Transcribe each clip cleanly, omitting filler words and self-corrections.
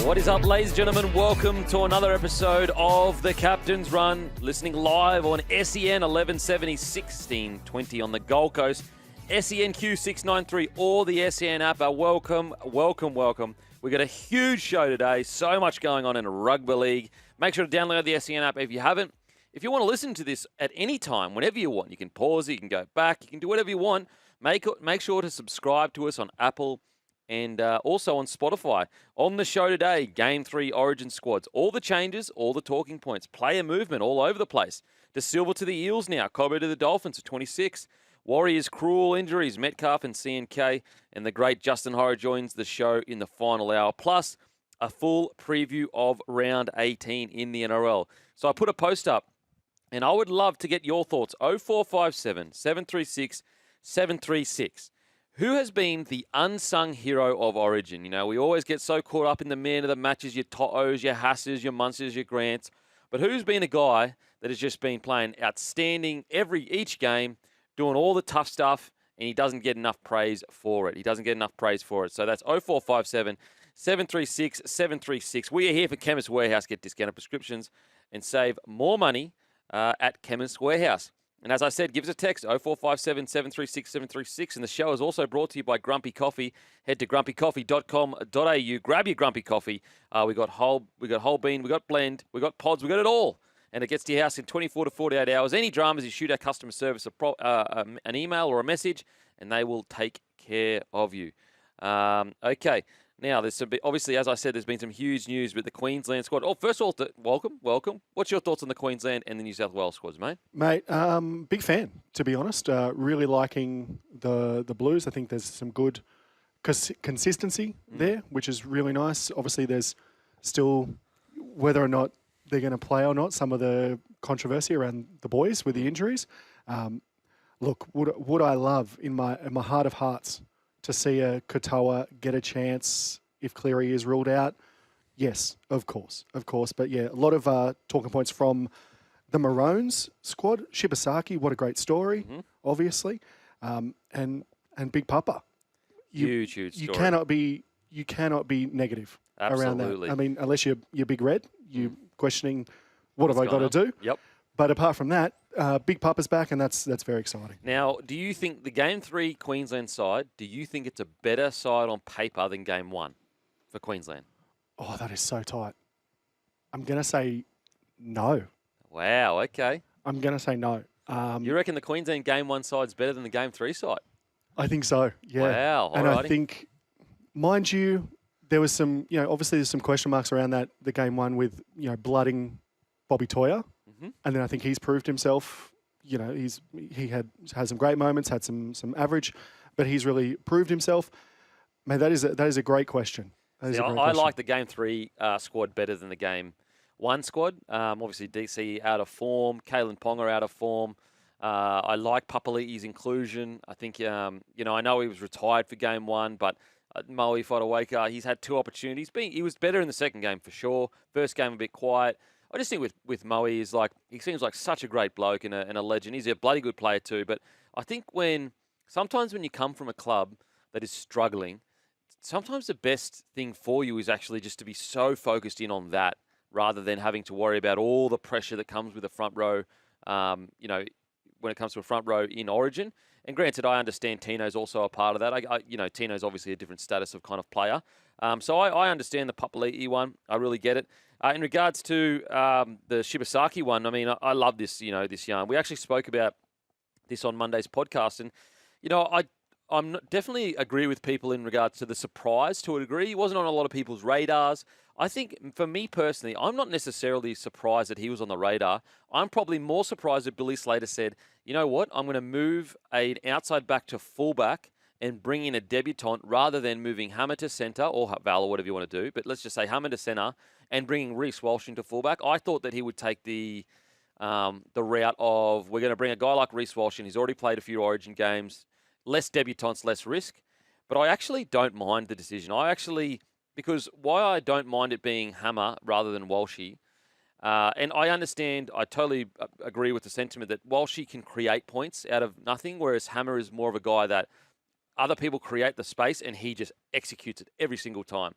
What is up, ladies and gentlemen? Welcome to another episode of The Captain's Run. Listening live on SEN 1170 1620 on the Gold Coast. SENQ 693 or the SEN app are welcome. We've got a huge show today. So much going on in rugby league. Make sure to download the SEN app if you haven't. If you want to listen to this at any time, whenever you want, you can pause it, you can go back, you can do whatever you want. Make sure to subscribe to us on Apple and also on Spotify. On the show today, Game 3 Origin squads. All the changes, all the talking points. Player movement all over the place. Da Silva to the Eels now. Cobbo to the Dolphins at 26. Warriors cruel injuries. Metcalf and CNK. And the great Justin Horo joins the show in the final hour. Plus, a full preview of round 18 in the NRL. So I put a post up, and I would love to get your thoughts. 0457 736 736. Who has been the unsung hero of Origin? You know, we always get so caught up in the man of the matches, your To'os, your Hasses, your Munsters, your Grants. But who's been a guy that has just been playing outstanding each game, doing all the tough stuff, and he doesn't get enough praise for it? So that's 0457 736 736. We are here for Chemist Warehouse. Get discounted prescriptions and save more money at Chemist Warehouse. And as I said, give us a text, 0457 736 736. And the show is also brought to you by Grumpy Coffee. Head to grumpycoffee.com.au. Grab your Grumpy Coffee. We got whole bean, we got blend, we got pods, we got it all. And it gets to your house in 24 to 48 hours. Any dramas, you shoot our customer service an email or a message, and they will take care of you. Okay. Now, obviously, as I said, there's been some huge news with the Queensland squad. Oh, first of all, welcome. What's your thoughts on the Queensland and the New South Wales squads, mate? Mate, big fan, to be honest. Really liking the Blues. I think there's some good consistency there, which is really nice. Obviously, there's still, whether or not they're going to play or not, some of the controversy around the boys with the injuries. Look, would I love in my heart of hearts to see a Katoa get a chance if Cleary is ruled out? Yes, of course. But yeah, a lot of talking points from the Maroons squad. Shibasaki, what a great story, obviously, and Big Papa. Huge story. You cannot be negative around Absolutely. that. I mean, unless you're Big Red, you're questioning what have I got to do. Yep. But apart from that, Big Papa's back, and that's very exciting. Now, do you think the Game 3 Queensland side, do you think it's a better side on paper than Game 1 for Queensland? Oh, that is so tight. I'm going to say no. Wow, okay. I'm going to say no. You reckon the Queensland Game 1 side's better than the Game 3 side? I think so, yeah. Wow, and alrighty. I think, mind you, there was some, obviously there's some question marks around the Game 1 with, blooding Bobby Toyer. And then I think he's proved himself. He had some great moments, had some average, but he's really proved himself. Man, that is a great question. I like the Game 3 squad better than the Game 1 squad. Obviously, DC out of form, Kalen Ponga out of form. I like Papali'i's inclusion. I think, I know he was retired for Game 1, but Moe Fotuaika, he's had 2 opportunities. He was better in the second game for sure. First game a bit quiet. I just think with Moe, he seems like such a great bloke and a legend. He's a bloody good player too. But I think sometimes when you come from a club that is struggling, sometimes the best thing for you is actually just to be so focused in on that rather than having to worry about all the pressure that comes with a front row, when it comes to a front row in Origin. And granted, I understand Tino's also a part of that. Tino's obviously a different status of kind of player. So I understand the Papali'i one. I really get it. In regards to the Shibasaki one, I mean, I love this, this yarn. We actually spoke about this on Monday's podcast. And, I'm definitely agree with people in regards to the surprise to a degree. He wasn't on a lot of people's radars. I think for me personally, I'm not necessarily surprised that he was on the radar. I'm probably more surprised that Billy Slater said, you know what, I'm going to move an outside back to fullback and bring in a debutant rather than moving Hammer to centre or Val or whatever you want to do. But let's just say Hammer to centre and bringing Reece Walsh into fullback. I thought that he would take the route of we're going to bring a guy like Reece Walsh in. He's already played a few Origin games. Less debutants, less risk. But I actually don't mind the decision. Because why I don't mind it being Hammer rather than Walshy, and I understand, I totally agree with the sentiment that Walshy can create points out of nothing, whereas Hammer is more of a guy that other people create the space and he just executes it every single time.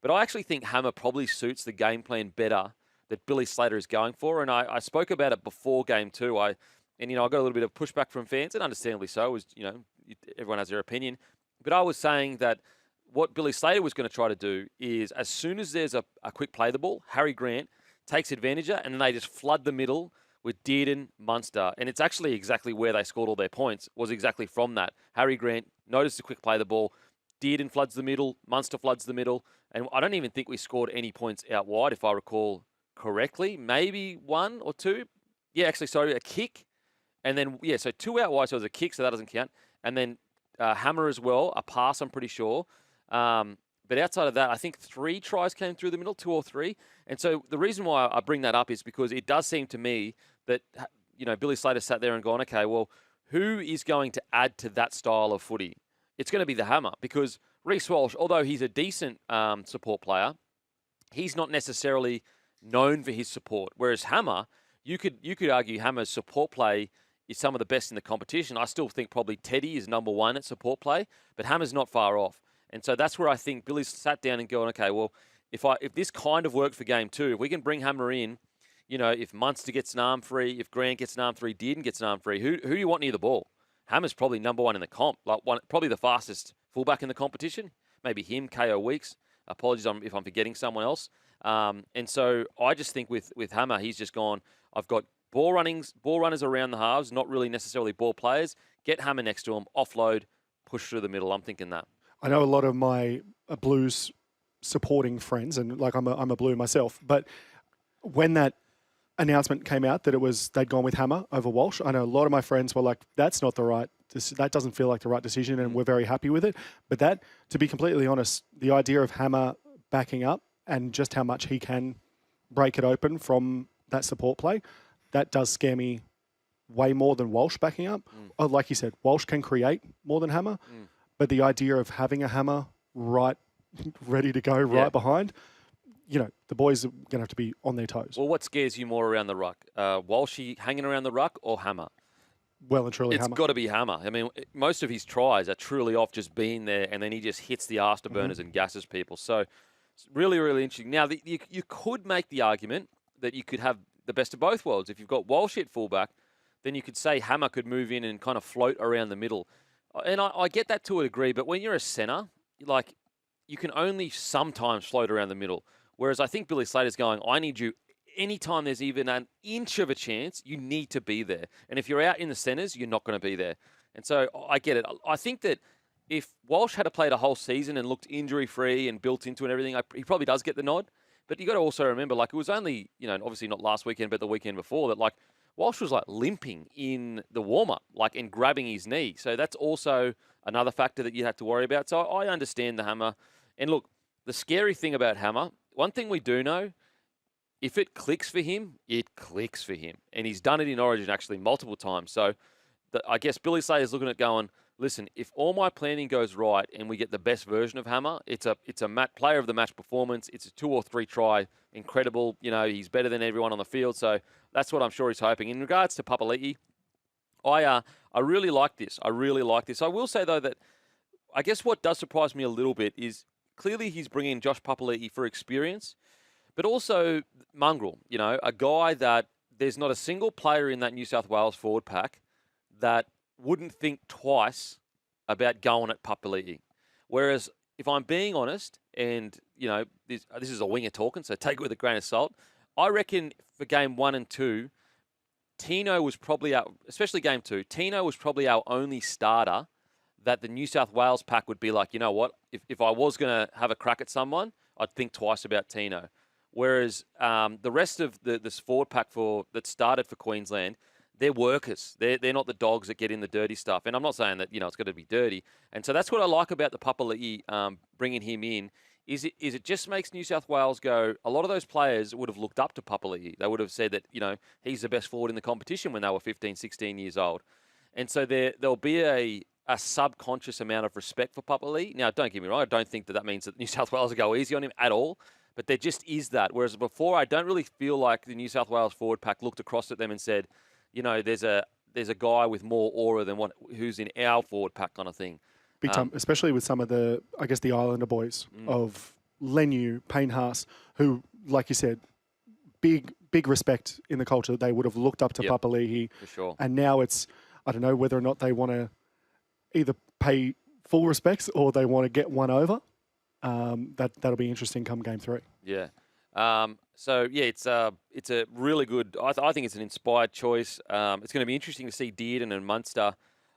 But I actually think Hammer probably suits the game plan better that Billy Slater is going for. And I spoke about it before game 2. I got a little bit of pushback from fans, and understandably so. It was, everyone has their opinion. But I was saying that what Billy Slater was going to try to do is, as soon as there's a quick play the ball, Harry Grant takes advantage of it, and then they just flood the middle with Dearden, Munster. And it's actually exactly where they scored all their points, was exactly from that. Harry Grant noticed the quick play the ball. Dearden floods the middle. Munster floods the middle. And I don't even think we scored any points out wide, if I recall correctly. Maybe 1 or 2. Yeah, actually, sorry, a kick. And then, so 2 out wide, so it was a kick, so that doesn't count. And then Hammer as well, a pass, I'm pretty sure. But outside of that, I think 3 tries came through the middle, 2 or 3. And so the reason why I bring that up is because it does seem to me that, Billy Slater sat there and gone, okay, well, who is going to add to that style of footy? It's going to be the Hammer, because Reece Walsh, although he's a decent support player, he's not necessarily known for his support. Whereas Hammer, you could argue Hammer's support play is some of the best in the competition. I still think probably Teddy is number 1 at support play, but Hammer's not far off. And so that's where I think Billy's sat down and gone, okay, well, if this kind of worked for game 2, if we can bring Hammer in, if Munster gets an arm free, if Grant gets an arm free, Dearden gets an arm free, who do you want near the ball? Hammer's probably number 1 in the comp, probably the fastest fullback in the competition. Maybe him, KO Weeks. Apologies if I'm forgetting someone else. And so I just think with Hammer, he's just gone, I've got ball runners around the halves, not really necessarily ball players. Get Hammer next to him, offload, push through the middle. I'm thinking that. I know a lot of my Blues supporting friends, and I'm a Blue myself, but when that announcement came out that they'd gone with Hammer over Walsh, I know a lot of my friends were like, that doesn't feel like the right decision, and we're very happy with it. But that, to be completely honest, the idea of Hammer backing up and just how much he can break it open from that support play, that does scare me way more than Walsh backing up. Oh, like you said, Walsh can create more than Hammer, but the idea of having a Hammer right, ready to go behind, the boys are going to have to be on their toes. Well, what scares you more around the ruck? Walshy hanging around the ruck or Hammer? Well and truly Hammer. It's got to be Hammer. I mean, most of his tries are truly off just being there, and then he just hits the afterburners and gasses people. So it's really, really interesting. Now, you could make the argument that you could have the best of both worlds. If you've got Walsh at fullback, then you could say Hammer could move in and kind of float around the middle. And I get that to a degree, but when you're a centre, you can only sometimes float around the middle. Whereas I think Billy Slater's going, I need you, anytime there's even an inch of a chance, you need to be there. And if you're out in the centres, you're not going to be there. And so I get it. I think that if Walsh had played a whole season and looked injury-free and built into and everything, he probably does get the nod. But you got to also remember, it was only, obviously not last weekend, but the weekend before that, Walsh was limping in the warm-up, and grabbing his knee. So that's also another factor that you have to worry about. So I understand the Hammer. And look, the scary thing about Hammer, one thing we do know, if it clicks for him, it clicks for him. And he's done it in Origin actually multiple times. So I guess Billy Slater's looking at going, listen, if all my planning goes right and we get the best version of Hammer, it's a player of the match performance. It's a 2 or 3 try, incredible. He's better than everyone on the field. So that's what I'm sure he's hoping. In regards to Papali'i, I really like this. I will say, though, that I guess what does surprise me a little bit is clearly he's bringing Josh Papali'i for experience, but also Mongrel, a guy that there's not a single player in that New South Wales forward pack that wouldn't think twice about going at Papali'i. Whereas, if I'm being honest, and, this is a winger talking, so take it with a grain of salt, I reckon for game 1 and 2, Tino was probably especially game 2, Tino was probably our only starter that the New South Wales pack would be like, you know what, if I was going to have a crack at someone, I'd think twice about Tino. Whereas the rest of this forward pack that started for Queensland, they're workers. They're not the dogs that get in the dirty stuff. And I'm not saying that, it's going to be dirty. And so that's what I like about the Papali'i bringing him in, is it just makes New South Wales go, a lot of those players would have looked up to Papali'i. They would have said that, he's the best forward in the competition when they were 15, 16 years old. And so there'll be a subconscious amount of respect for Papali'i. Now, don't get me wrong, I don't think that means that New South Wales will go easy on him at all, but there just is that. Whereas before, I don't really feel like the New South Wales forward pack looked across at them and said, there's a guy with more aura than who's in our forward pack kind of thing. Big time, especially with some of the Islander boys of Lenu, Payne Haas, who, like you said, big respect in the culture. They would have looked up to Papali'i. For sure. And now it's, I don't know whether or not they want to either pay full respects or they want to get one over. That'll be interesting come game 3. Yeah. It's a really good. I think it's an inspired choice. It's going to be interesting to see Dearden and Munster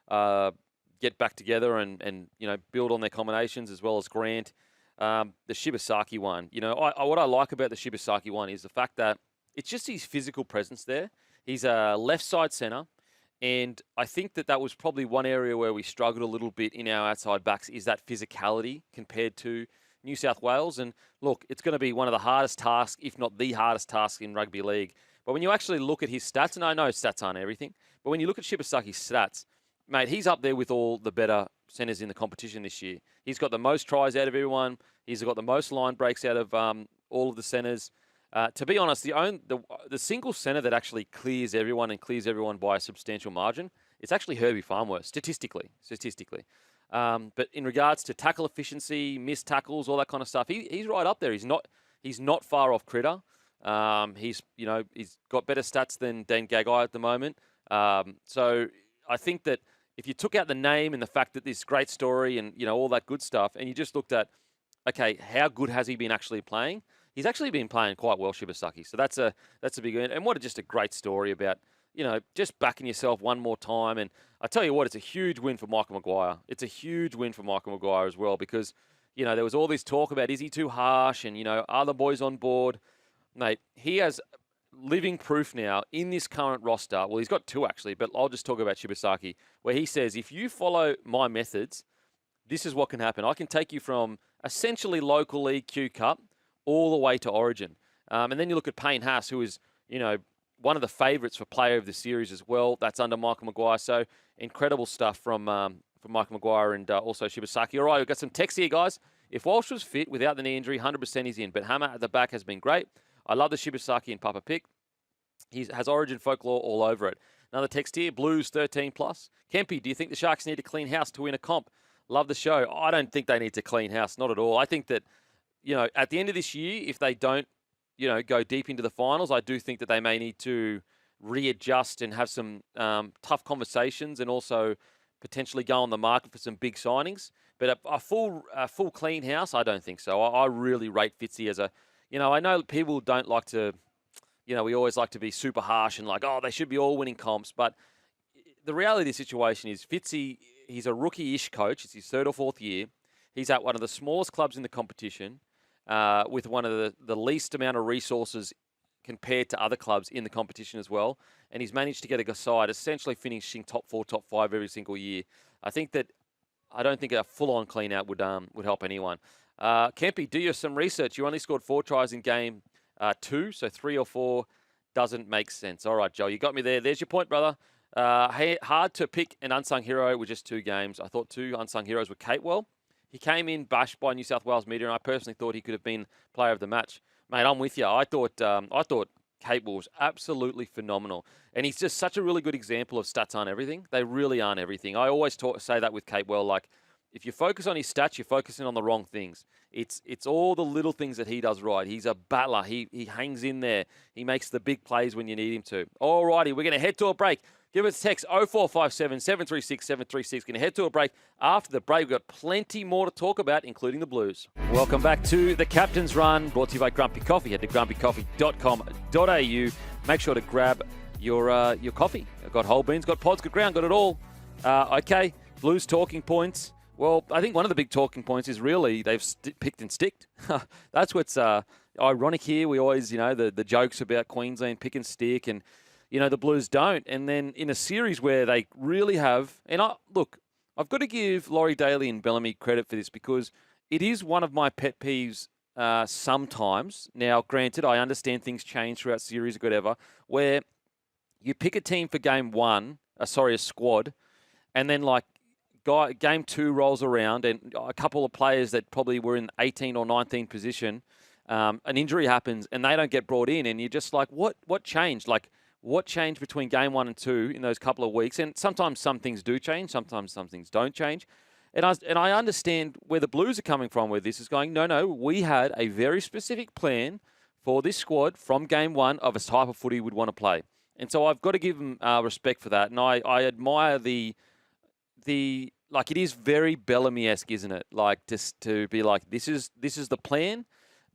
get back together and build on their combinations as well as Grant. The Shibasaki one, what I like about the Shibasaki one is the fact that it's just his physical presence there. He's a left side centre, and I think that was probably one area where we struggled a little bit in our outside backs is that physicality compared to New South Wales. And look, it's going to be one of the hardest tasks, if not the hardest task in rugby league. But when you actually look at his stats, and I know stats aren't everything, but when you look at Shibasaki's stats, mate, he's up there with all the better centres in the competition this year. He's got the most tries out of everyone. He's got the most line breaks out of all of the centres. To be honest, the single centre that actually clears everyone and clears everyone by a substantial margin, it's actually Herbie Farnworth, statistically. But in regards to tackle efficiency, missed tackles, all that kind of stuff, he's right up there. He's not far off Critter. He's got better stats than Gagai at the moment. So I think that if you took out the name and the fact that this great story and all that good stuff, and you just looked at, okay, how good has he been actually playing? He's actually been playing quite well, Shibasaki. So that's a big win. And what just a great story about just backing yourself one more time. And I tell you what, it's a huge win for Michael Maguire. It's a huge win for Michael Maguire as well because there was all this talk about is he too harsh and are the boys on board? Mate, he has living proof now in this current roster. Well, he's got 2 actually, but I'll just talk about Shibasaki, where he says, if you follow my methods, this is what can happen. I can take you from essentially local league Q Cup all the way to Origin. And then you look at Payne Haas, who is, one of the favourites for player of the series as well. That's under Michael Maguire. So incredible stuff from Michael Maguire and also Shibasaki. All right, we've got some text here, guys. If Walsh was fit without the knee injury, 100% he's in. But Hammer at the back has been great. I love the Shibasaki and Papa pick. He has Origin folklore all over it. Another text here, Blues 13+. Kempy, do you think the Sharks need to clean house to win a comp? Love the show. I don't think they need to clean house, not at all. I think that, at the end of this year, if they don't, go deep into the finals, I do think that they may need to readjust and have some tough conversations and also potentially go on the market for some big signings. But a full clean house, I don't think so. I really rate Fitzy as a, I know people don't like to, we always like to be super harsh and like, oh, they should be all winning comps. But the reality of the situation is Fitzy, he's a rookie-ish coach. It's his 3rd or 4th year. He's at one of the smallest clubs in the competition. With one of the least amount of resources compared to other clubs in the competition as well. And he's managed to get a side essentially finishing top 4, top 5 every single year. I don't think a full-on clean-out would help anyone. Kempy, do you some research? You only scored 4 tries in game 2, so 3 or 4 doesn't make sense. All right, Joe, you got me there. There's your point, brother. Hard to pick an unsung hero with just 2 games. I thought 2 unsung heroes were Catewell. He came in bashed by New South Wales media, and I personally thought he could have been player of the match. Mate, I'm with you. I thought Catewell was absolutely phenomenal, and he's just such a really good example of stats aren't everything. They really aren't everything. I always say that with Catewell. Like, if you focus on his stats, you're focusing on the wrong things. It's all the little things that he does right. He's a battler. He hangs in there. He makes the big plays when you need him to. All righty, we're going to head to a break. Give us a text 0457 736 736. Going to head to a break. After the break, we've got plenty more to talk about, including the Blues. Welcome back to the Captain's Run, brought to you by Grumpy Coffee. Head to grumpycoffee.com.au. Make sure to grab your coffee. I've got whole beans, got pods, got ground, got it all. Okay, Blues talking points. Well, I think one of the big talking points is really they've picked and sticked. That's what's ironic here. We always, the jokes about Queensland pick and stick and, the Blues don't. And then in a series where they really have, and I've got to give Laurie Daly and Bellamy credit for this because it is one of my pet peeves sometimes. Now, granted, I understand things change throughout series or whatever, where you pick a team for game 1, a squad, and then game 2 rolls around and a couple of players that probably were in 18 or 19 position, an injury happens and they don't get brought in and you're just like, what changed? What changed between game 1 and 2 in those couple of weeks? And sometimes some things do change, sometimes some things don't change. And I understand where the Blues are coming from with this. Is going, no, we had a very specific plan for this squad from game one of a type of footy we'd want to play. And so I've got to give them respect for that. And I admire the like, it is very Bellamy-esque, isn't it? Like, just to be like, this is the plan.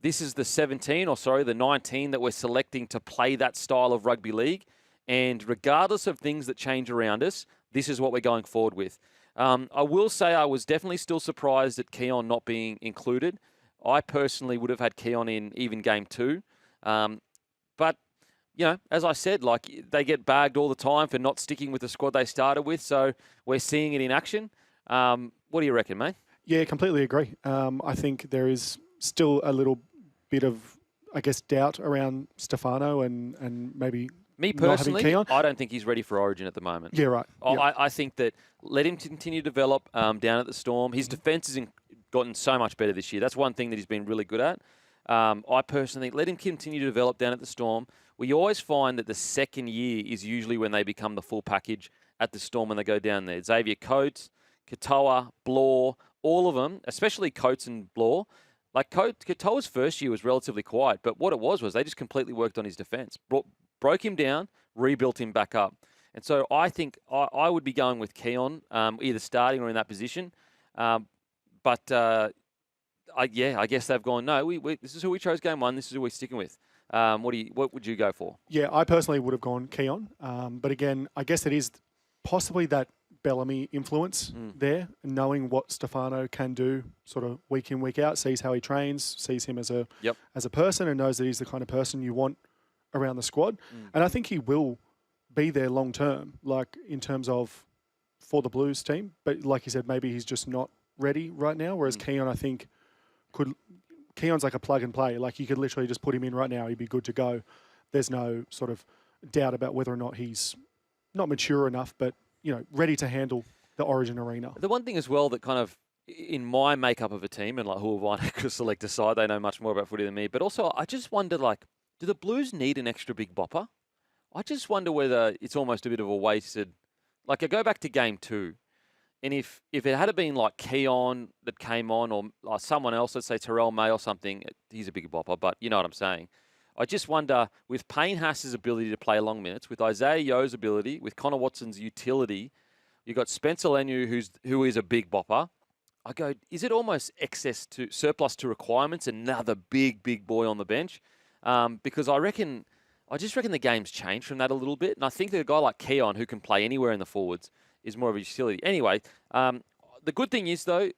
This is the 19 that we're selecting to play that style of rugby league. And regardless of things that change around us, this is what we're going forward with. I will say I was definitely still surprised at Keon not being included. I personally would have had Keon in even game 2. But, as I said, like, they get bagged all the time for not sticking with the squad they started with. So we're seeing it in action. What do you reckon, mate? Yeah, completely agree. I think there is still a little bit of, I guess, doubt around Stefano and maybe me not having personally, Keon. I don't think he's ready for Origin at the moment. Yeah, right. I think that let him continue to develop down at the Storm. His defence has gotten so much better this year. That's one thing that he's been really good at. I personally think let him continue to develop down at the Storm. We always find that the second year is usually when they become the full package at the Storm when they go down there. Xavier Coates, Katoa, Blore, all of them, especially Coates and Blore. Like, Katoa's first year was relatively quiet, but what it was they just completely worked on his defence. Broke him down, rebuilt him back up. And so I think I would be going with Keon, either starting or in that position. I guess they've gone, no, this is who we chose game 1, this is who we're sticking with. What would you go for? Yeah, I personally would have gone Keon. But again, I guess it is possibly that Bellamy influence there, knowing what Stefano can do sort of week in, week out, sees how he trains, sees him as a person, and knows that he's the kind of person you want around the squad. And I think he will be there long term, like in terms of for the Blues team. But like you said, maybe he's just not ready right now, whereas Keon, I think, Keon's like a plug and play. Like, you could literally just put him in right now, he'd be good to go. There's no sort of doubt about whether or not he's not mature enough, but ready to handle the Origin arena. The one thing as well that kind of, in my makeup of a team, and like who have I could select a side, they know much more about footy than me, but also I just wonder, like, do the Blues need an extra big bopper? I just wonder whether it's almost a bit of a wasted, like, I go back to game 2, and if it had been like Keon that came on, or someone else, let's say Terrell May or something, he's a bigger bopper, but you know what I'm saying. I just wonder, with Payne Haas's ability to play long minutes, with Isaiah Yo's ability, with Connor Watson's utility, you've got Spencer Leniu, who is a big bopper. I go, is it almost surplus to requirements, another big boy on the bench? Because I just reckon the game's changed from that a little bit. And I think that a guy like Keon, who can play anywhere in the forwards, is more of a utility. Anyway, the good thing is, though,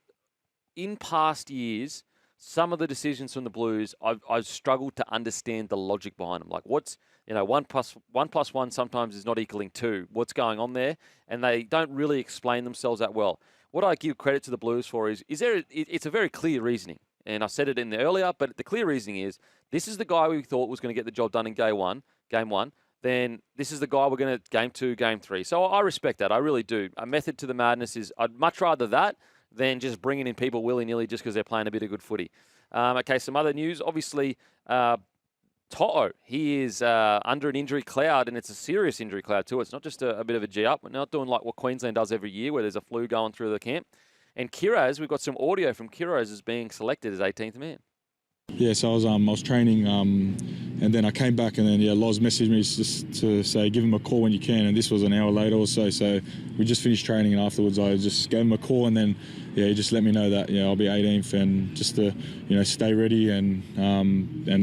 in past years, some of the decisions from the Blues, I've struggled to understand the logic behind them. Like, what's, 1 plus 1 sometimes is not equaling 2. What's going on there? And they don't really explain themselves that well. What I give credit to the Blues for is it's a very clear reasoning. And I said it in the earlier, but the clear reasoning is, this is the guy we thought was going to get the job done in game one. Then this is the guy we're going to game 2, game 3. So I respect that. I really do. A method to the madness is, I'd much rather that than just bringing in people willy-nilly just because they're playing a bit of good footy. Okay, some other news. Obviously, To'o, he is under an injury cloud, and it's a serious injury cloud too. It's not just a bit of a G-up. We're not doing like what Queensland does every year where there's a flu going through the camp. And Kiraz, we've got some audio from Kiraz as being selected as 18th man. Yeah, so I was training, and then I came back, and then Loz messaged me just to say give him a call when you can, and this was an hour later or so. So we just finished training, and afterwards I just gave him a call, and then he just let me know that I'll be 18th, and just to stay ready, and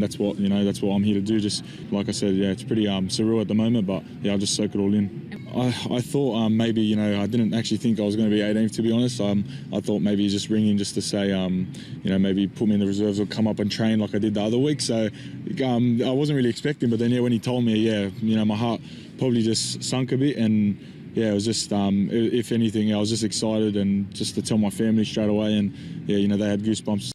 that's what I'm here to do. Just like I said, it's pretty surreal at the moment, but I'll just soak it all in. I thought maybe I didn't actually think I was going to be 18th, to be honest. I thought maybe just ring in just to say maybe put me in the reserves or come up and train like I did the other week. So I wasn't really expecting, but then when he told me, my heart probably just sunk a bit, and it was just if anything, I was just excited and just to tell my family straight away, and they had goosebumps.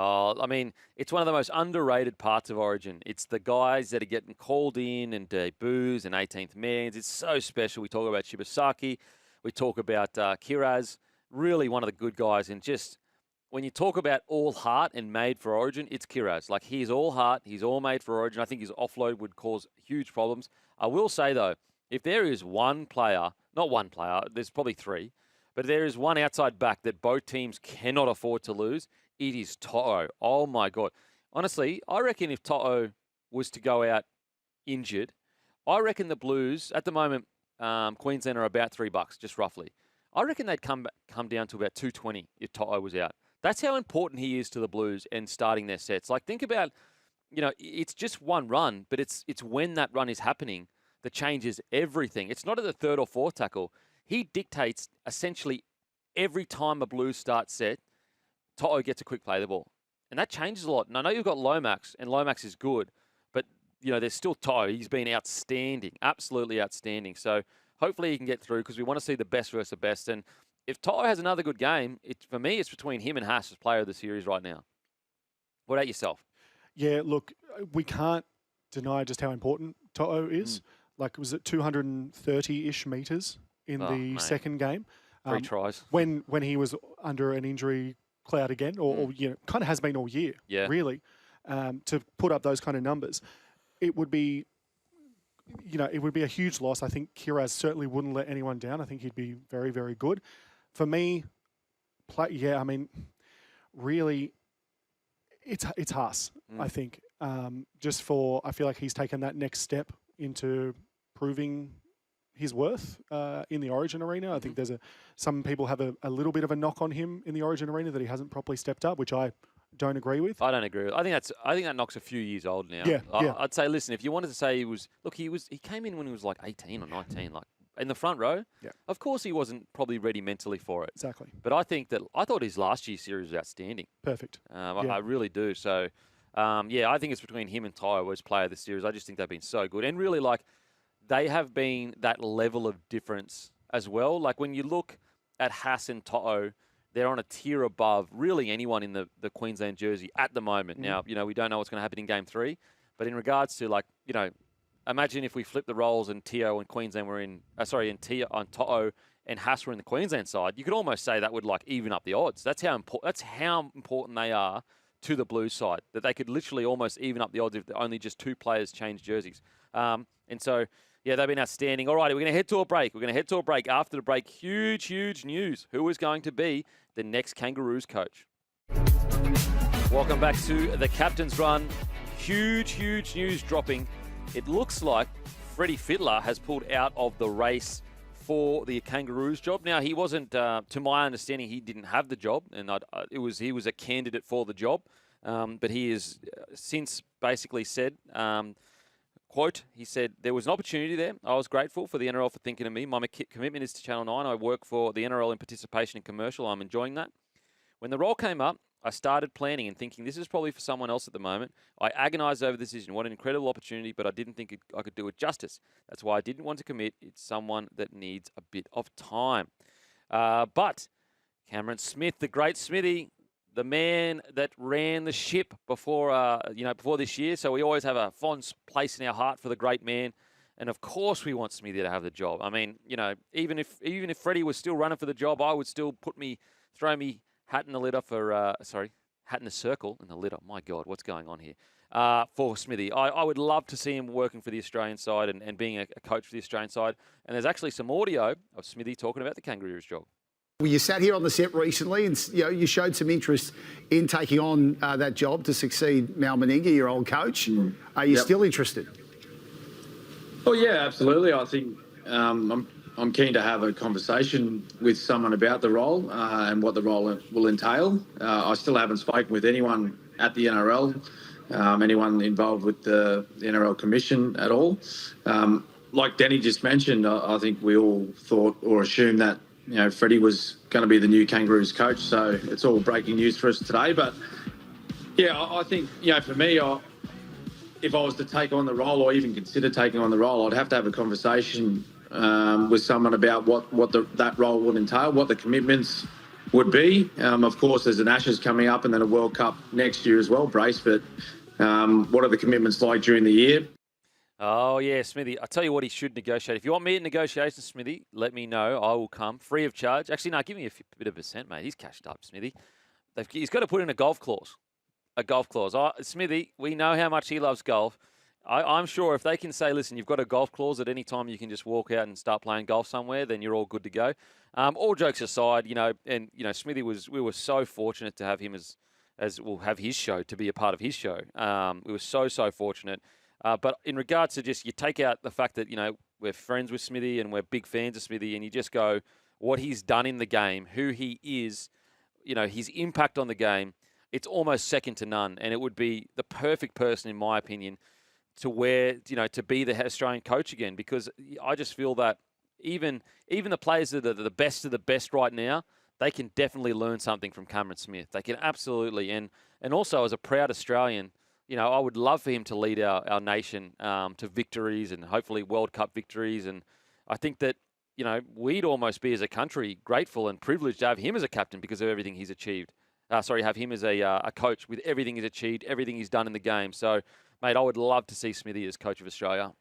Oh, I mean, it's one of the most underrated parts of Origin. It's the guys that are getting called in and debuts and 18th mans. It's so special. We talk about Shibasaki. We talk about Kiraz. Really one of the good guys. And just when you talk about all heart and made for Origin, it's Kiraz. Like, he's all heart. He's all made for Origin. I think his offload would cause huge problems. I will say, though, if there is one player, not one player, there's probably 3, But there is one outside back that both teams cannot afford to lose. It is To'o. Oh, my God. Honestly, I reckon if To'o was to go out injured, I reckon the Blues, at the moment, Queensland are about $3, just roughly. I reckon they'd come down to about 220 if To'o was out. That's how important he is to the Blues and starting their sets. Like, think about, it's just one run, but it's when that run is happening that changes everything. It's not at the third or fourth tackle. He dictates essentially every time a Blues start set, To'o gets a quick play of the ball. And that changes a lot. And I know you've got Lomax, and Lomax is good, but, there's still To'o. He's been outstanding, absolutely outstanding. So hopefully he can get through because we want to see the best versus the best. And if To'o has another good game, for me, it's between him and Haas as player of the series right now. What about yourself? Yeah, look, we can't deny just how important To'o is. Like, was it 230-ish metres in the second game? 3 tries. When he was under an injury cloud again, or kind of has been all year, really, to put up those kind of numbers. It would be, it would be a huge loss. I think Kiraz certainly wouldn't let anyone down. I think he'd be very, very good. For me, really, it's Haas, I think. I feel like he's taken that next step into proving his worth in the Origin arena. I think some people have a little bit of a knock on him in the Origin arena that he hasn't properly stepped up, which I don't agree with. I don't agree with. I think that knock's a few years old now. Yeah, I'd say, listen, if you wanted to say he came in when he was like 18 or 19, like in the front row. Yeah. Of course he wasn't probably ready mentally for it. Exactly. But I thought his last year's series was outstanding. Perfect. I really do. So, I think it's between him and To'o as player of the series. I just think they've been so good. And really, they have been that level of difference as well. Like, when you look at Haas and To'o, they're on a tier above really anyone in the Queensland jersey at the moment. Now, we don't know what's going to happen in Game 3. But in regards to, imagine if we flip the roles and Tio and Queensland were and To'o and Haas were in the Queensland side, you could almost say that would even up the odds. That's how important they are to the Blues side, that they could literally almost even up the odds if only just 2 players change jerseys. And so, they've been outstanding. All right, we're going to head to a break. After the break, huge news. Who is going to be the next Kangaroos coach? Welcome back to the Captain's Run. Huge news dropping. It looks like Freddie Fittler has pulled out of the race for the Kangaroos job. Now, he wasn't, to my understanding, he didn't have the job, and he was a candidate for the job. But he has since basically said, quote, he said, "There was an opportunity there. I was grateful for the NRL for thinking of me. My commitment is to Channel 9. I work for the NRL in participation in commercial. I'm enjoying that. When the role came up, I started planning and thinking this is probably for someone else at the moment. I agonized over the decision. What an incredible opportunity, but I didn't think I could do it justice. That's why I didn't want to commit. It's someone that needs a bit of time." But Cameron Smith, the great Smithy, the man that ran the ship before this year. So we always have a fond place in our heart for the great man. And of course we want Smithy to have the job. I mean, even if Freddie was still running for the job, I would still throw me hat in the litter hat in the circle in the litter. My God, what's going on here? For Smithy. I would love to see him working for the Australian side and being a coach for the Australian side. And there's actually some audio of Smithy talking about the Kangaroos job. Well, you sat here on the set recently and you showed some interest in taking on that job to succeed Mal Meninga, your old coach. Are you still interested? Oh, yeah, absolutely. I think I'm keen to have a conversation with someone about the role and what the role will entail. I still haven't spoken with anyone at the NRL, anyone involved with the NRL Commission at all. Like Danny just mentioned, I think we all thought or assumed that Freddie was going to be the new Kangaroos coach, so it's all breaking news for us today. But yeah, I think for me, if I was to take on the role or even consider taking on the role, I'd have to have a conversation with someone about what that role would entail, what the commitments would be. Of course, there's an Ashes coming up and then a World Cup next year as well, Brace. But what are the commitments like during the year? Oh, yeah, Smithy. I tell you what he should negotiate. If you want me in negotiations, Smithy, let me know. I will come free of charge. Actually, no, give me a bit of percent, mate. He's cashed up, Smithy. He's got to put in a golf clause. Smithy, we know how much he loves golf. I'm sure if they can say, listen, you've got a golf clause at any time, you can just walk out and start playing golf somewhere, then you're all good to go. All jokes aside, Smithy we were so fortunate to have him as we'll have his show, to be a part of his show. We were so fortunate. But in regards to just, you take out the fact that, we're friends with Smithy and we're big fans of Smithy, and you just go, what he's done in the game, who he is, his impact on the game, it's almost second to none. And it would be the perfect person, in my opinion, to be the Australian coach again, because I just feel that even the players that are the best of the best right now, they can definitely learn something from Cameron Smith. They can absolutely. And also, as a proud Australian, I would love for him to lead our nation to victories and hopefully World Cup victories. And I think that, we'd almost be as a country grateful and privileged to have him as a captain because of everything he's achieved. Have him as a coach with everything he's achieved, everything he's done in the game. So, mate, I would love to see Smithy as coach of Australia.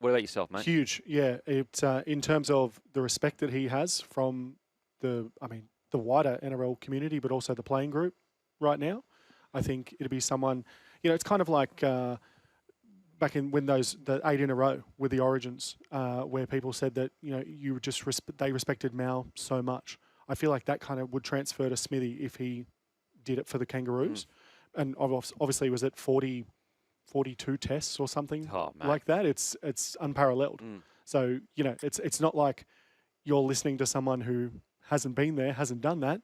What about yourself, mate? Huge, yeah. It in terms of the respect that he has from the wider NRL community, but also the playing group right now. I think it'd be someone, it's kind of like back in when the 8 in a row with the Origins, where people said that, they respected Mal so much. I feel like that kind of would transfer to Smithy if he did it for the Kangaroos. And obviously was it 42 tests or something like that. It's unparalleled. So, it's not like you're listening to someone who hasn't been there, hasn't done that.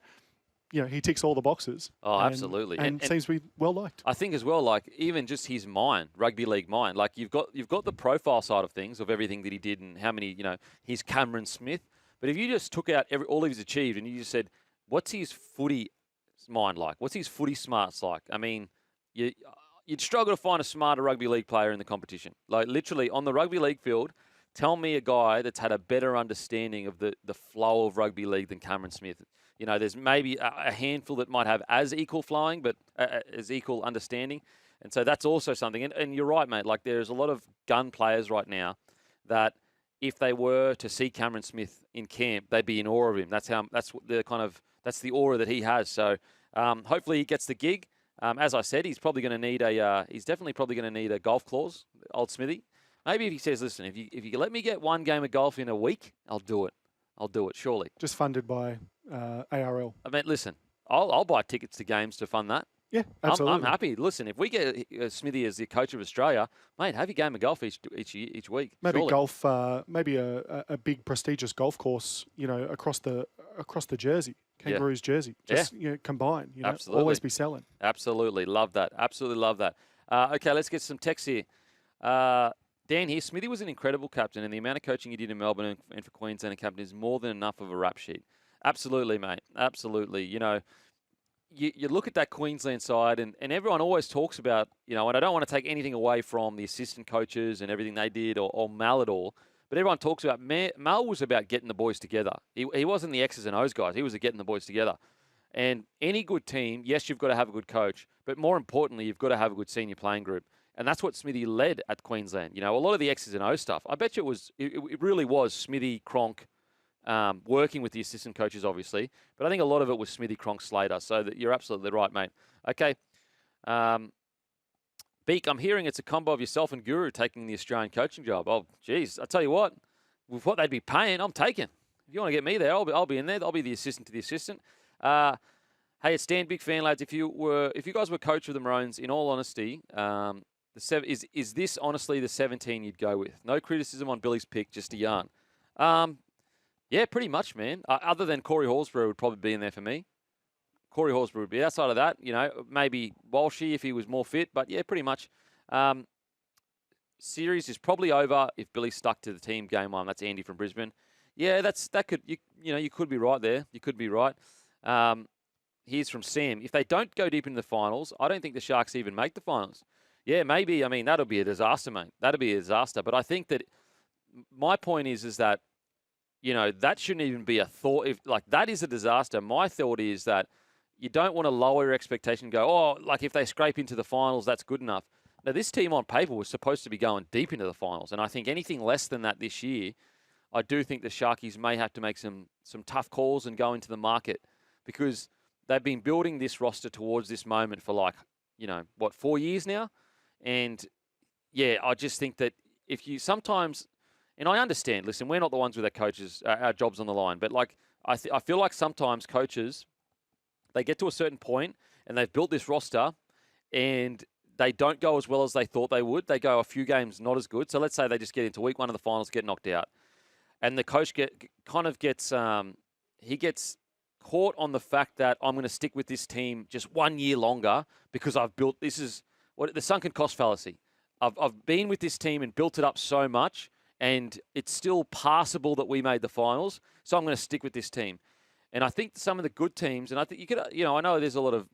He ticks all the boxes. Oh, absolutely. And seems to be well liked. I think as well, like even just his mind, rugby league mind, like you've got the profile side of things of everything that he did and how many, he's Cameron Smith. But if you just took out all he's achieved and you just said, what's his footy mind like? What's his footy smarts like? I mean, you'd struggle to find a smarter rugby league player in the competition. Like literally on the rugby league field, tell me a guy that's had a better understanding of the flow of rugby league than Cameron Smith. There's maybe a handful that might have as equal flowing, but as equal understanding. And so that's also something. And you're right, mate. Like there's a lot of gun players right now that if they were to see Cameron Smith in camp, they'd be in awe of him. That's the aura that he has. So hopefully he gets the gig. As I said, he's probably going to need he's definitely probably going to need a golf clause, old Smithy. Maybe if he says, listen, if you let me get one game of golf in a week, I'll do it. I'll do it, surely. Just funded by ARL. I mean, listen, I'll buy tickets to games to fund that. Yeah, absolutely. I'm happy. Listen, if we get Smithy as the coach of Australia, mate, have your game of golf each week. Maybe surely. golf, maybe a big prestigious golf course, across the jersey, Kangaroos jersey. Just combine. Absolutely. Always be selling. Absolutely, love that. Absolutely love that. Okay, let's get some texts here. Dan here, Smithy was an incredible captain, and the amount of coaching he did in Melbourne and for Queensland and captain is more than enough of a rap sheet. Absolutely, mate. Absolutely. You look at that Queensland side, and everyone always talks about, and I don't want to take anything away from the assistant coaches and everything they did or Mal at all, but everyone talks about Mal was about getting the boys together. He wasn't the X's and O's guys. He was getting the boys together. And any good team, yes, you've got to have a good coach, but more importantly, you've got to have a good senior playing group. And that's what Smithy led at Queensland. A lot of the X's and O's stuff, I bet you it really was Smithy, Cronk, working with the assistant coaches, obviously. But I think a lot of it was Smithy, Cronk, Slater. So that you're absolutely right, mate. Okay. Beak, I'm hearing it's a combo of yourself and Guru taking the Australian coaching job. Oh, geez. I tell you what, with what they'd be paying, I'm taking. If you want to get me there, I'll be in there. I'll be the assistant to the assistant. Hey, it's Dan, big fan, lads. If you guys were coach of the Maroons, in all honesty, is this honestly the 17 you'd go with? No criticism on Billy's pick, just a yarn. Yeah, pretty much, man. Other than Corey Horsburgh would probably be in there for me. Corey Horsburgh would be. Outside of that, maybe Walshy if he was more fit. But yeah, pretty much. Series is probably over if Billy stuck to the team game one. That's Andy from Brisbane. Yeah, you could be right there. You could be right. Here's from Sam. If they don't go deep into the finals, I don't think the Sharks even make the finals. Yeah, maybe. I mean, that'll be a disaster, mate. That'll be a disaster. But I think that my point is that, that shouldn't even be a thought. If that is a disaster, my thought is that you don't want to lower your expectation and go, if they scrape into the finals, that's good enough. Now, this team on paper was supposed to be going deep into the finals. And I think anything less than that this year, I do think the Sharkies may have to make some tough calls and go into the market because they've been building this roster towards this moment for 4 years now. And yeah, I just think that if you sometimes, and I understand, listen, we're not the ones with our coaches, our jobs on the line, but like I feel like sometimes coaches, they get to a certain point and they've built this roster and they don't go as well as they thought they would. They go a few games not as good. So let's say they just get into week 1 of the finals, get knocked out, and the coach gets caught on the fact that I'm going to stick with this team just 1 year longer because I've built, this is what the sunken cost fallacy. I've been with this team and built it up so much, and it's still passable that we made the finals, so I'm going to stick with this team. And I think some of the good teams, and I think you could, I know there's a lot of,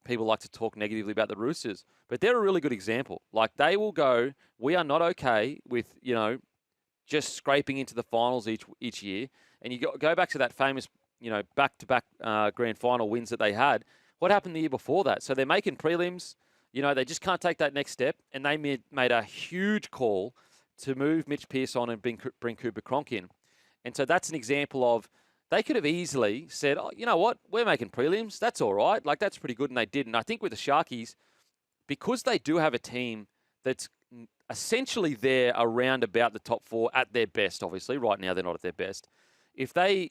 people like to talk negatively about the Roosters, but they're a really good example. Like, they will go, we are not okay with, just scraping into the finals each year. And you go back to that famous, back-to-back grand final wins that they had. What happened the year before that? So they're making prelims. They just can't take that next step. And they made a huge call to move Mitch Pearce on and bring Cooper Cronk in. And so that's an example of, they could have easily said, oh, you know what? We're making prelims. That's all right. Like, that's pretty good. And they did. And I think with the Sharkies, because they do have a team that's essentially there around about the top 4 at their best, obviously. Right now, they're not at their best. If they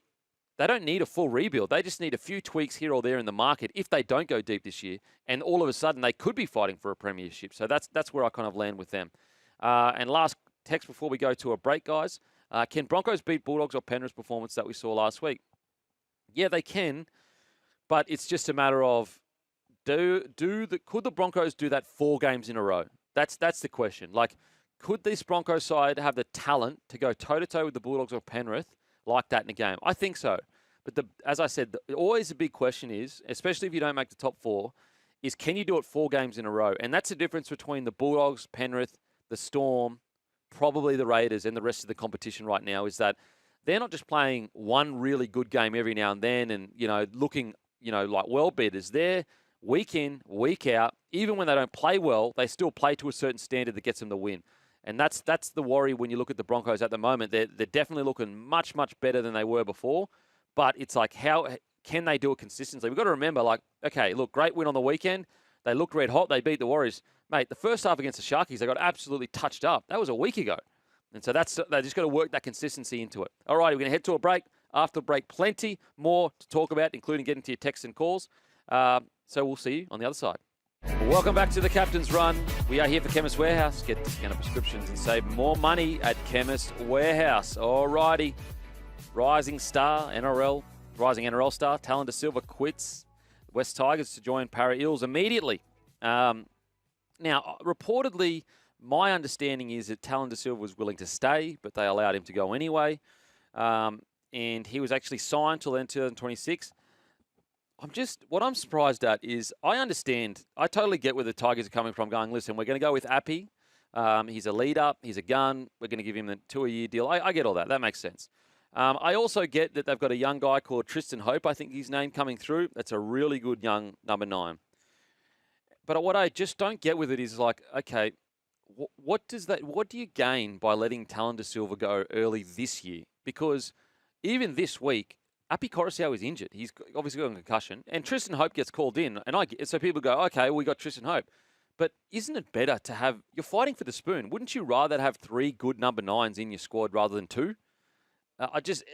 don't need a full rebuild. They just need a few tweaks here or there in the market if they don't go deep this year. And all of a sudden, they could be fighting for a premiership. So that's where I kind of land with them. And last text before we go to a break, guys. Can Broncos beat Bulldogs or Penrith's performance that we saw last week? Yeah, they can, but it's just a matter of could the Broncos do that 4 games in a row? That's the question. Like, could this Broncos side have the talent to go toe-to-toe with the Bulldogs or Penrith like that in a game? I think so. But as I said, always the big question is, especially if you don't make the top 4, is can you do it 4 games in a row? And that's the difference between the Bulldogs, Penrith, the Storm, probably the Raiders and the rest of the competition right now, is that they're not just playing one really good game every now and then and, looking, like world beaters. They're week in, week out. Even when they don't play well, they still play to a certain standard that gets them the win. And that's the worry when you look at the Broncos at the moment. They're definitely looking much, much better than they were before. But it's like, how can they do it consistently? We've got to remember, like, okay, look, great win on the weekend. They looked red hot. They beat the Warriors. Mate, the first half against the Sharkies, they got absolutely touched up. That was a week ago. And so they just got to work that consistency into it. All right, we're going to head to a break. After the break, plenty more to talk about, including getting to your texts and calls. So we'll see you on the other side. Welcome back to the Captain's Run. We are here for Chemist Warehouse. Get discounted prescriptions and save more money at Chemist Warehouse. All righty. Rising NRL star, Tallyn Da Silva quits West Tigers to join Para Eels immediately. Now, reportedly, my understanding is that Tallyn Da Silva was willing to stay, but they allowed him to go anyway. And he was actually signed till then 2026. What I'm surprised at is, I totally get where the Tigers are coming from, going, listen, we're going to go with Appy. He's a leader. He's a gun. We're going to give him a 2-year deal. I get all that. That makes sense. I also get that they've got a young guy called Tristan Hope, I think his name, coming through. That's a really good young number 9. But what I just don't get with it is, like, okay, what do you gain by letting Tallyn Da Silva go early this year? Because even this week, Api Koroisau is injured. He's obviously got a concussion. And Tristan Hope gets called in. So people go, okay, we got Tristan Hope. But isn't it better to have, you're fighting for the spoon. Wouldn't you rather have 3 good number 9s in your squad rather than 2?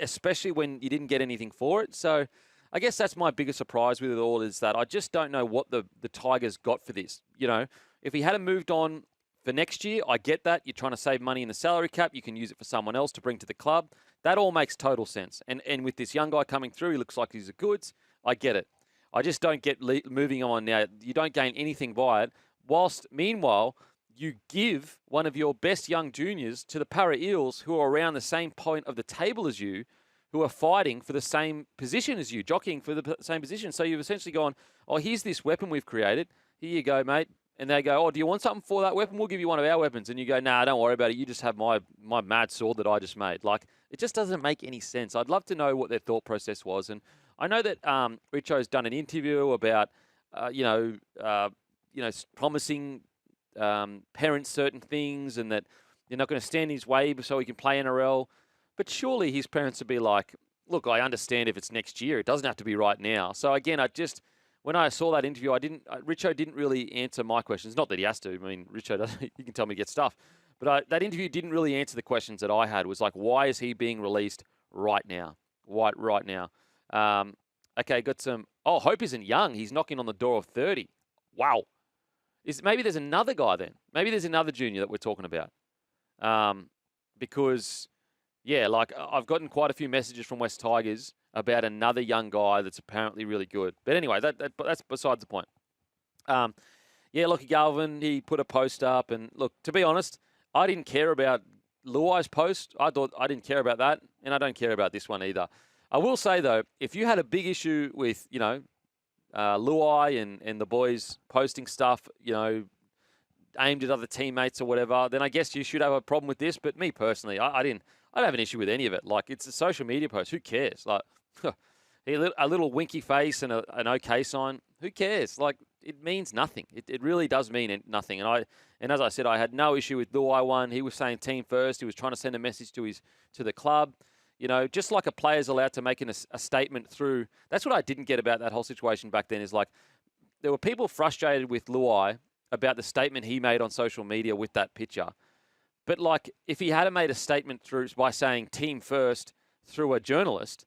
Especially when you didn't get anything for it. So I guess that's my biggest surprise with it all, is that I just don't know what the Tigers got for this. If he hadn't moved on for next year, I get that. You're trying to save money in the salary cap. You can use it for someone else to bring to the club. That all makes total sense. And with this young guy coming through, he looks like he's a goods. I get it. I just don't get moving on now. You don't gain anything by it. Whilst, meanwhile, you give one of your best young juniors to the Para Eels, who are around the same point of the table as you, who are fighting for the same position as you, jockeying for the same position. So you've essentially gone, oh, here's this weapon we've created. Here you go, mate. And they go, oh, do you want something for that weapon? We'll give you one of our weapons. And you go, nah, don't worry about it. You just have my mad sword that I just made. Like, it just doesn't make any sense. I'd love to know what their thought process was. And I know that Richo's done an interview about, promising parents certain things, and that they're not going to stand in his way so he can play NRL. But surely his parents would be like, look, I understand if it's next year. It doesn't have to be right now. So again, when I saw that interview, Richo didn't really answer my questions. Not that he has to. I mean, Richo doesn't. He can tell me to get stuff. But that interview didn't really answer the questions that I had. Was like, why is he being released right now? Right now. Okay, got some. Oh, Hope isn't young. He's knocking on the door of 30. Wow. Maybe there's another guy then. Maybe there's another junior that we're talking about. Because, yeah, like I've gotten quite a few messages from West Tigers about another young guy that's apparently really good. But anyway, that's besides the point. Yeah, Lockie Galvin, he put a post up. And look, to be honest, I didn't care about Luai's post. I didn't care about that. And I don't care about this one either. I will say, though, if you had a big issue with, Luai and the boys posting stuff, aimed at other teammates or whatever, then I guess you should have a problem with this. But me personally, I don't have an issue with any of it. Like, it's a social media post. Who cares? Like, a little winky face and an okay sign. Who cares? Like, it means nothing. It really does mean nothing. And as I said, I had no issue with Luai one. He was saying team first. He was trying to send a message to the club. Just like a player's allowed to make a statement through. That's what I didn't get about that whole situation back then is like there were people frustrated with Luai about the statement he made on social media with that picture. But like if he had made a statement through by saying team first through a journalist,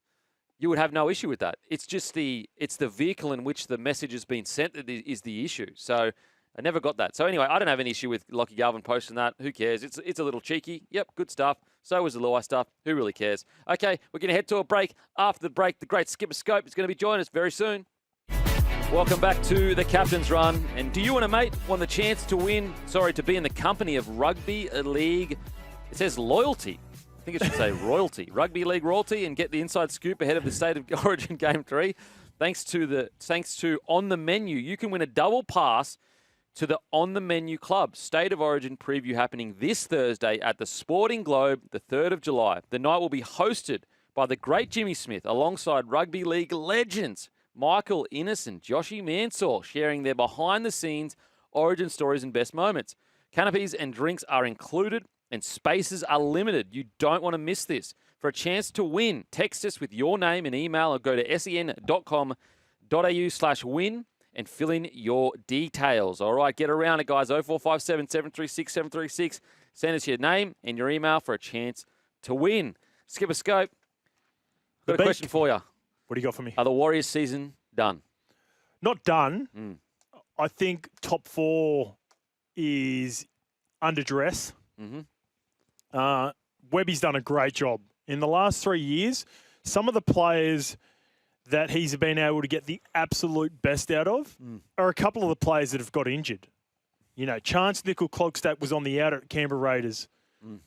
you would have no issue with that. It's just the vehicle in which the message has been sent that is the issue. So I never got that. So anyway, I don't have an issue with Lockie Galvin posting that. Who cares? It's a little cheeky. Yep, good stuff. So was the Luai stuff. Who really cares? Okay, we're going to head to a break. After the break, the great Skipper Scope is going to be joining us very soon. Welcome back to the Captain's Run. And do you and a mate want the chance to be in the company of Rugby League? It says loyalty. I think it should say royalty. Rugby League royalty, and get the inside scoop ahead of the State of Origin Game 3. Thanks to On The Menu, you can win a double pass to the On The Menu Club State of Origin preview happening this Thursday at the Sporting Globe, the 3rd of July. The night will be hosted by the great Jimmy Smith alongside Rugby League legends Michael Innes and Joshy Mansour, sharing their behind-the-scenes Origin stories and best moments. Canopies and drinks are included and spaces are limited. You don't want to miss this. For a chance to win, text us with your name and email or go to sen.com.au/win. and fill in your details. All right, get around it, guys. 0457 736 736. Send us your name and your email for a chance to win. Skipper Scope, got a question for you. What do you got for me? Are the Warriors season done? Not done. I think top 4 is under duress. Webby's done a great job. In the last 3 years, some of the players that he's been able to get the absolute best out of are a couple of the players that have got injured. Chance Nickel-Klogstad was on the out at Canberra Raiders.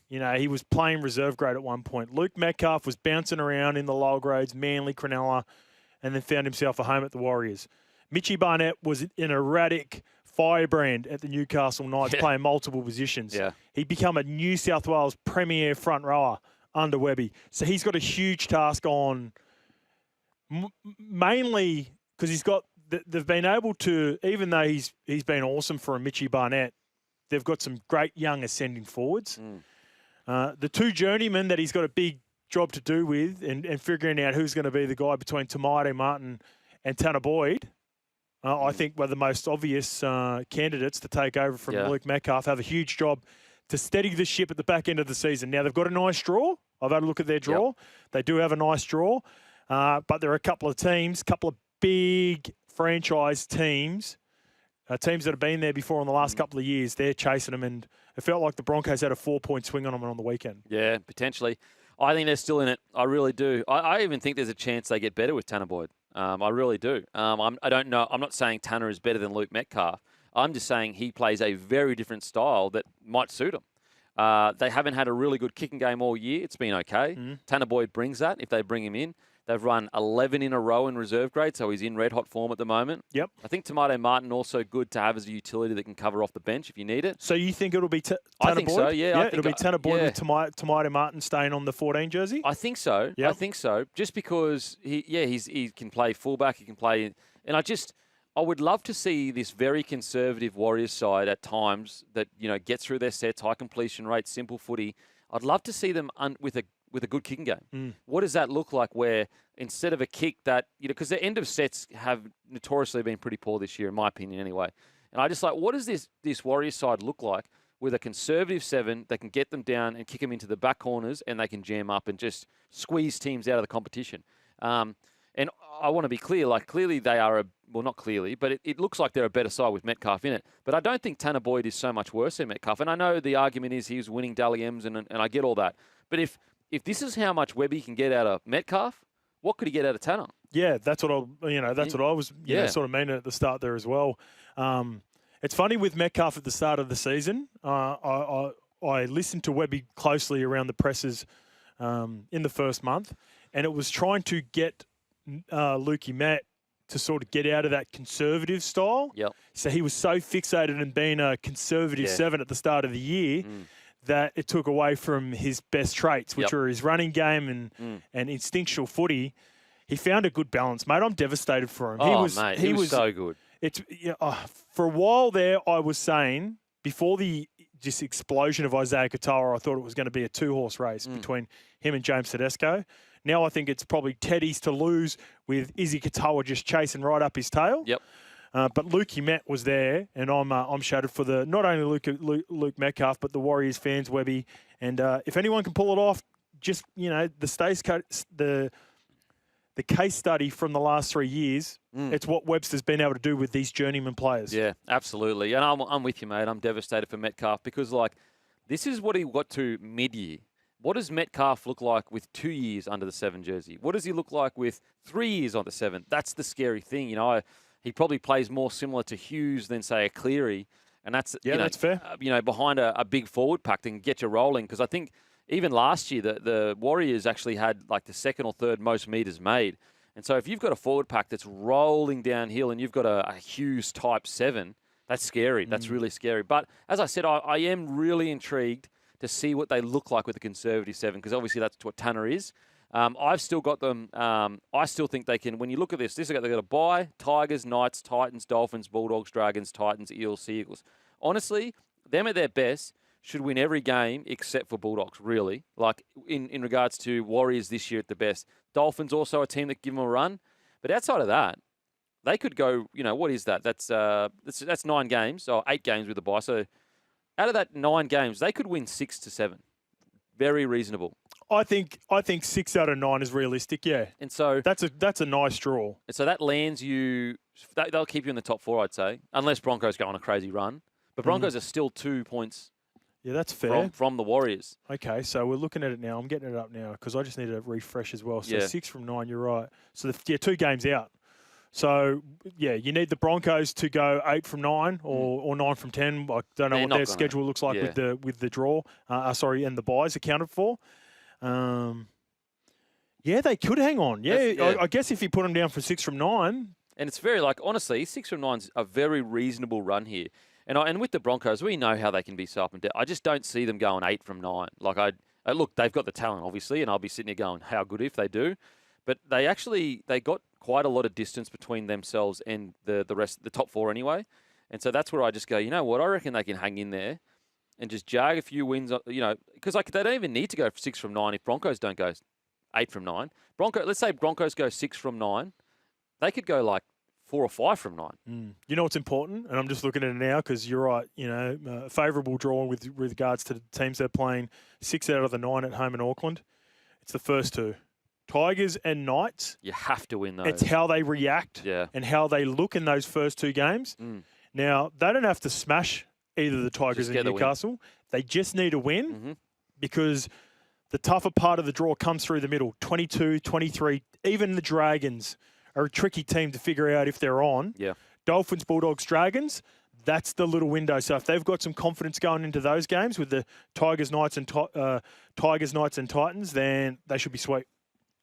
He was playing reserve grade at one point. Luke Metcalf was bouncing around in the lower grades, Manly, Cronulla, and then found himself a home at the Warriors. Mitchy Barnett was an erratic firebrand at the Newcastle Knights, playing multiple positions. Yeah. He became a New South Wales premier front rower under Webby. So he's got a huge task on, mainly because they've been able to, even though he's been awesome for a Mitchy Barnett, they've got some great young ascending forwards. The two journeymen that he's got a big job to do with and figuring out who's going to be the guy between Tamati Martin and Tanner Boyd, I think were the most obvious candidates to take over from Luke Metcalf, have a huge job to steady the ship at the back end of the season. Now, they've got a nice draw. I've had a look at their draw. They do have a nice draw. But there are a couple of teams, couple of big franchise teams, teams that have been there before in the last couple of years. They're chasing them, and it felt like the Broncos had a 4-point swing on them on the weekend. Yeah, potentially. I think they're still in it. I really do. I even think there's a chance they get better with Tanner Boyd. I really do. I don't know. I'm not saying Tanner is better than Luke Metcalf. I'm just saying he plays a very different style that might suit him. They haven't had a really good kicking game all year. It's been okay. Tanner Boyd brings that if they bring him in. They've run 11 in a row in reserve grade, so he's in red-hot form at the moment. Yep. I think Tomato Martin also good to have as a utility that can cover off the bench if you need it. So you think it'll be Tanner Boyd? I think so, yeah. It'll be Tanner Boyd with Tomato Martin staying on the 14 jersey? I think so. Yep. I think so. Just because, he can play fullback, he can play... And I would love to see this very conservative Warriors side at times that, gets through their sets, high completion rate, simple footy. I'd love to see them with with a good kicking game. What does that look like where instead of a kick that, because the end of sets have notoriously been pretty poor this year, in my opinion anyway. And I just like, what does this Warriors side look like with a conservative 7 that can get them down and kick them into the back corners and they can jam up and just squeeze teams out of the competition? And I want to be clear, like clearly they are not clearly, but it looks like they're a better side with Metcalf in it. But I don't think Tanner Boyd is so much worse than Metcalf. And I know the argument is he was winning Dally M's and I get all that. But if this is how much Webby can get out of Metcalf, what could he get out of Tanner? Yeah, that's what I was sort of meaning at the start there as well. It's funny with Metcalf at the start of the season. I listened to Webby closely around the presses in the first month, and it was trying to get Lukey Matt to sort of get out of that conservative style. Yep. So he was so fixated in being a conservative 7 at the start of the year that it took away from his best traits, which were his running game and instinctual footy. He found a good balance, mate. I'm devastated for him. He was so good. It's for a while there, I was saying before the just explosion of Isaiah Katoa, I thought it was going to be a 2-horse race between him and James Tedesco. Now I think it's probably Teddy's to lose with Izzy Katoa just chasing right up his tail. Yep. But Lukey Met was there, and I'm shattered for not only Luke Metcalf, but the Warriors fans, Webby. And if anyone can pull it off, just the case study from the last 3 years, it's what Webster's been able to do with these journeyman players. Yeah, absolutely. And I'm with you, mate. I'm devastated for Metcalf because, this is what he got to mid-year. What does Metcalf look like with 2 years under the 7 jersey? What does he look like with 3 years on the 7? That's the scary thing. He probably plays more similar to Hughes than, say, a Cleary. And that's, that's fair. Behind a big forward pack that can get you rolling. Because I think even last year, the Warriors actually had the second or third most meters made. And so if you've got a forward pack that's rolling downhill and you've got a Hughes type 7, that's scary. That's really scary. But as I said, I am really intrigued to see what they look like with a conservative 7, because obviously that's what Tanner is. I've still got them. I still think they can. When you look at this, they've got to buy Tigers, Knights, Titans, Dolphins, Bulldogs, Dragons, Titans, Eels, Seagulls. Honestly, them at their best should win every game except for Bulldogs, really. In regards to Warriors this year at the best. Dolphins also a team that give them a run. But outside of that, they could go, what is that? That's 9 games, or 8 games with the bye. So out of that 9 games, they could win 6 to 7. Very reasonable. I think 6 out of 9 is realistic, yeah. And so that's a nice draw. And so that lands you. They'll keep you in the top 4, I'd say, unless Broncos go on a crazy run. But Broncos are still 2 points. Yeah, that's fair. From the Warriors. Okay, so we're looking at it now. I'm getting it up now because I just need to refresh as well. So 6 from 9, you're right. So 2 games out. So, you need the Broncos to go 8 from 9 or 9 from 10. I don't know what their schedule looks like with the draw. And the buys accounted for. They could hang on. I guess if you put them down for 6 from 9. And it's very, honestly, 6 from 9's a very reasonable run here. And with the Broncos, we know how they can be so up and down. I just don't see them going 8 from 9. Look, they've got the talent, obviously, and I'll be sitting here going, how good if they do. But they got quite a lot of distance between themselves and the rest, the top 4 anyway. And so that's where I just go, you know what, I reckon they can hang in there and just jag a few wins, because they don't even need to go 6 from 9 if Broncos don't go 8 from 9. Let's say Broncos go 6 from 9. They could go 4 or 5 from 9. You know what's important? And I'm just looking at it now because you're right, a favourable draw with regards to the teams they're playing 6 out of the 9 at home in Auckland. It's the first 2. Tigers and Knights. You have to win those. It's how they react and how they look in those first 2 games. Now, they don't have to smash either the Tigers or Newcastle. They just need a win because the tougher part of the draw comes through the middle. 22, 23, even the Dragons are a tricky team to figure out if they're on. Yeah. Dolphins, Bulldogs, Dragons, that's the little window. So if they've got some confidence going into those games with the Tigers, Knights, and Titans, then they should be sweet.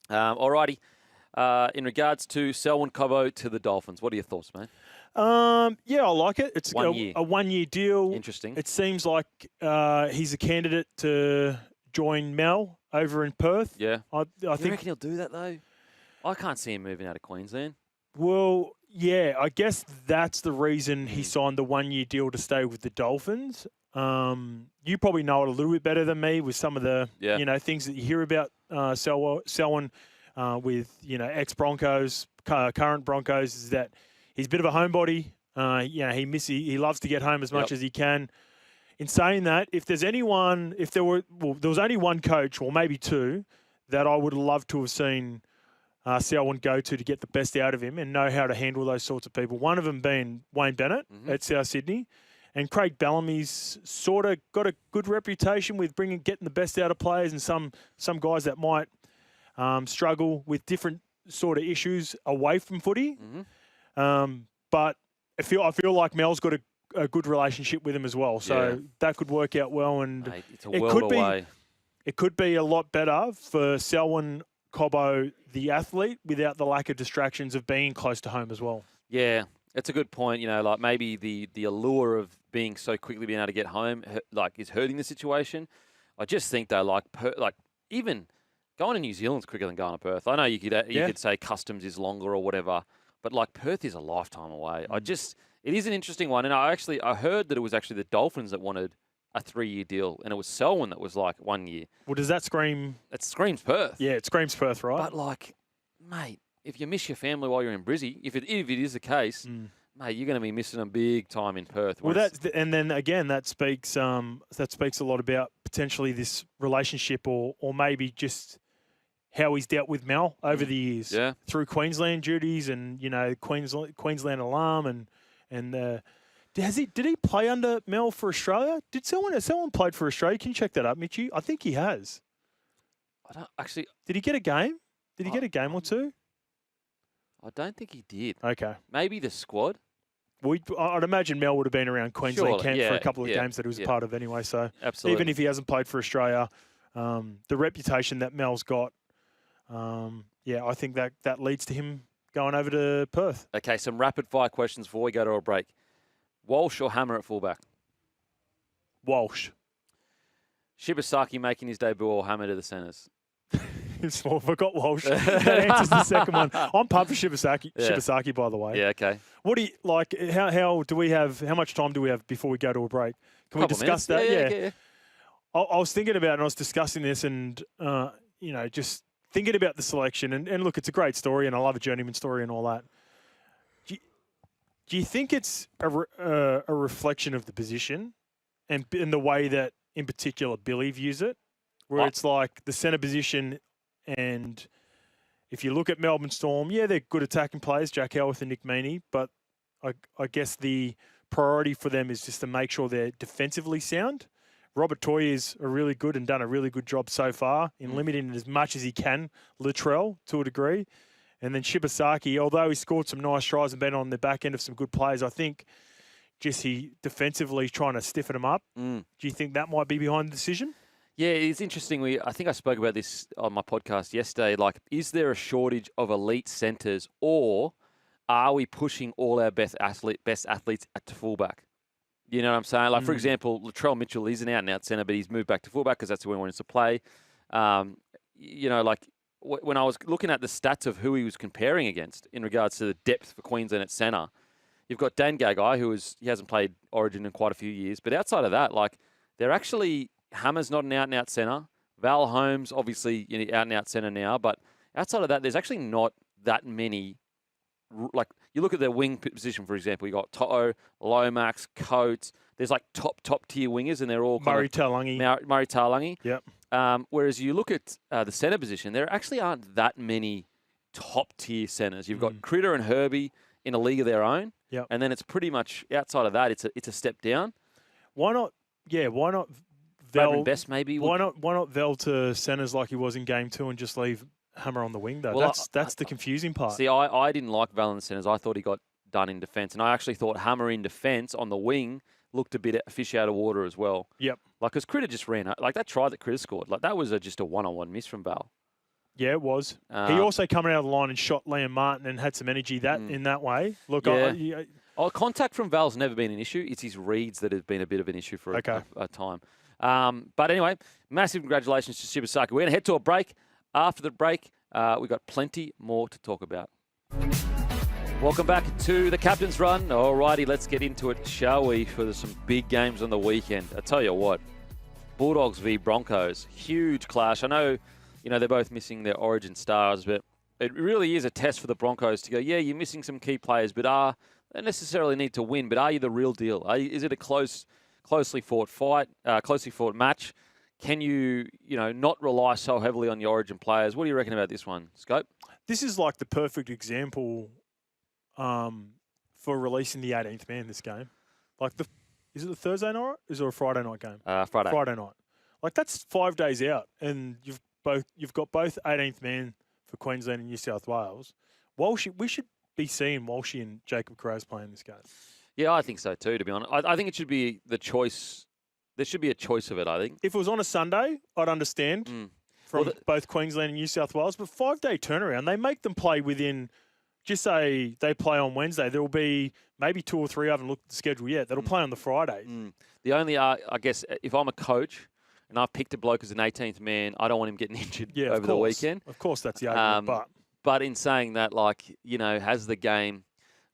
Alrighty. In regards to Selwyn Cobbo to the Dolphins, what are your thoughts, mate? I like it. It's a 1-year deal. Interesting. It seems like he's a candidate to join Mel over in Perth. Yeah. I you think reckon he'll do that, though? I can't see him moving out of Queensland. Well, yeah, I guess that's the reason he signed the 1-year deal to stay with the Dolphins. You probably know it a little bit better than me with some of the things that you hear about Selwyn with ex-Broncos, current Broncos, is that he's a bit of a homebody. He loves to get home as much as he can. In saying that, if there was only one coach, or maybe two, that I would love to have seen Selwyn go to get the best out of him and know how to handle those sorts of people. One of them being Wayne Bennett at South Sydney, and Craig Bellamy's sort of got a good reputation with getting the best out of players, and some guys that might struggle with different sort of issues away from footy. But I feel like Mel's got a good relationship with him as well, so that could work out well. And mate, it's a world away. It could be a lot better for Selwyn Cobbo, the athlete, without the lack of distractions of being close to home as well. Yeah, it's a good point. Like maybe the allure of being so quickly being able to get home, is hurting the situation. I just think though, even going to New Zealand's quicker than going to Perth. I know you could say customs is longer or whatever, but Perth is a lifetime away. It is an interesting one, and I heard that it was actually the Dolphins that wanted a 3-year deal, and it was Selwyn that was 1 year. Well, does that scream? It screams Perth. Yeah, it screams Perth, right? But mate, if you miss your family while you're in Brizzy, if it is the case, mate, you're going to be missing them big time in Perth. Well, and then again, that speaks a lot about potentially this relationship, or maybe just how he's dealt with Mel over the years through Queensland duties, and Queensland alum, and did he play under Mel for Australia? Has someone played for Australia? Can you check that up, Mitchie? I think he has. I don't actually. Did he get a game? Did he get a game or two? I don't think he did. Okay. Maybe the squad. I'd imagine Mel would have been around Queensland camp for a couple of games that he was a part of anyway. So absolutely, even if he hasn't played for Australia, the reputation that Mel's got, I think that leads to him going over to Perth. Okay, some rapid fire questions before we go to a break. Walsh or Hammer at fullback? Walsh. Shibasaki making his debut or Hammer to the centres? I forgot Walsh. That answers the second one. I'm pumped for Shibasaki. Yeah. Shibasaki, by the way. Yeah, okay. What do you like? How do we have? How much time do we have before we go to a break? Can we discuss that? Yeah. I was thinking about it, and I was discussing this, and just thinking about the selection. And look, it's a great story, and I love a journeyman story and all that. Do you think it's a reflection of the position and the way that, in particular, Billy views it, where it's like the centre position, and if you look at Melbourne Storm, they're good attacking players, Jack Howarth and Nick Meaney, but I guess the priority for them is just to make sure they're defensively sound. Robert Toye is really good and done a really good job so far in limiting as much as he can Latrell to a degree. And then Shibasaki, although he scored some nice tries and been on the back end of some good players, I think just he defensively trying to stiffen him up. Do you think that might be behind the decision? Yeah, it's interesting. I think I spoke about this on my podcast yesterday. Is there a shortage of elite centres, or are we pushing all our best athletes at fullback? You know what I'm saying? For example, Latrell Mitchell is an out-and-out centre, but he's moved back to fullback because that's where he wants to play. When I was looking at the stats of who he was comparing against in regards to the depth for Queensland at centre, you've got Dan Gagai, he hasn't played Origin in quite a few years. But outside of that, they're actually, Hammer's not an out-and-out centre. Val Holmes, obviously, out-and-out centre now. But outside of that, there's actually not that many. You look at their wing position, for example, you got To'o, Lomax, Coates. There's top tier wingers, and they're all Murray Taulagi. Yep. Whereas you look at the centre position, there actually aren't that many top-tier centres. You've got Critter and Herbie in a league of their own, and then it's pretty much outside of that, it's a step down. Why not? Yeah, why not? Best maybe. Why not Vel to centres like he was in game 2 and just leave Hammer on the wing though? Well, that's the confusing part. See, I didn't like Val in the centres. I thought he got done in defence, and I actually thought Hammer in defence on the wing looked a bit a fish out of water as well. Yep. Because Critter just ran that try that Critter scored. that was just a one-on-one miss from Val. Yeah, it was. He also coming out of the line and shot Liam Martin and had some energy in that way. Look, contact from Val's never been an issue. It's his reads that have been a bit of an issue for a time. But anyway, massive congratulations to Shibasaki. We're going to head to a break. After the break, we've got plenty more to talk about. Welcome back to the Captain's Run. Alrighty, let's get into it, shall we? For some big games on the weekend. I tell you what, Bulldogs v Broncos, huge clash. I know, they're both missing their origin stars, but it really is a test for the Broncos to go, yeah, you're missing some key players, but they don't necessarily need to win, but are you the real deal? Is it a closely fought fight, closely fought match? Can you, not rely so heavily on your origin players? What do you reckon about this one, Scope? This is like the perfect example for releasing the 18th man this game. Is it the Thursday night or is it a Friday night game? Friday. Friday night. That's 5 days out, and you've got both 18th man for Queensland and New South Wales. We should be seeing Walshy and Jacob Crows playing this game. Yeah, I think so too, to be honest. I think it should be the choice. There should be a choice of it, I think. If it was on a Sunday, I'd understand from both Queensland and New South Wales. But 5-day turnaround, they make them play within, just say they play on Wednesday. There will be maybe 2 or 3, I haven't looked at the schedule yet, that'll play on the Friday. The only, I guess, if I'm a coach and I've picked a bloke as an 18th man, I don't want him getting injured over the weekend. Of course, that's the argument. But in saying that, has the game...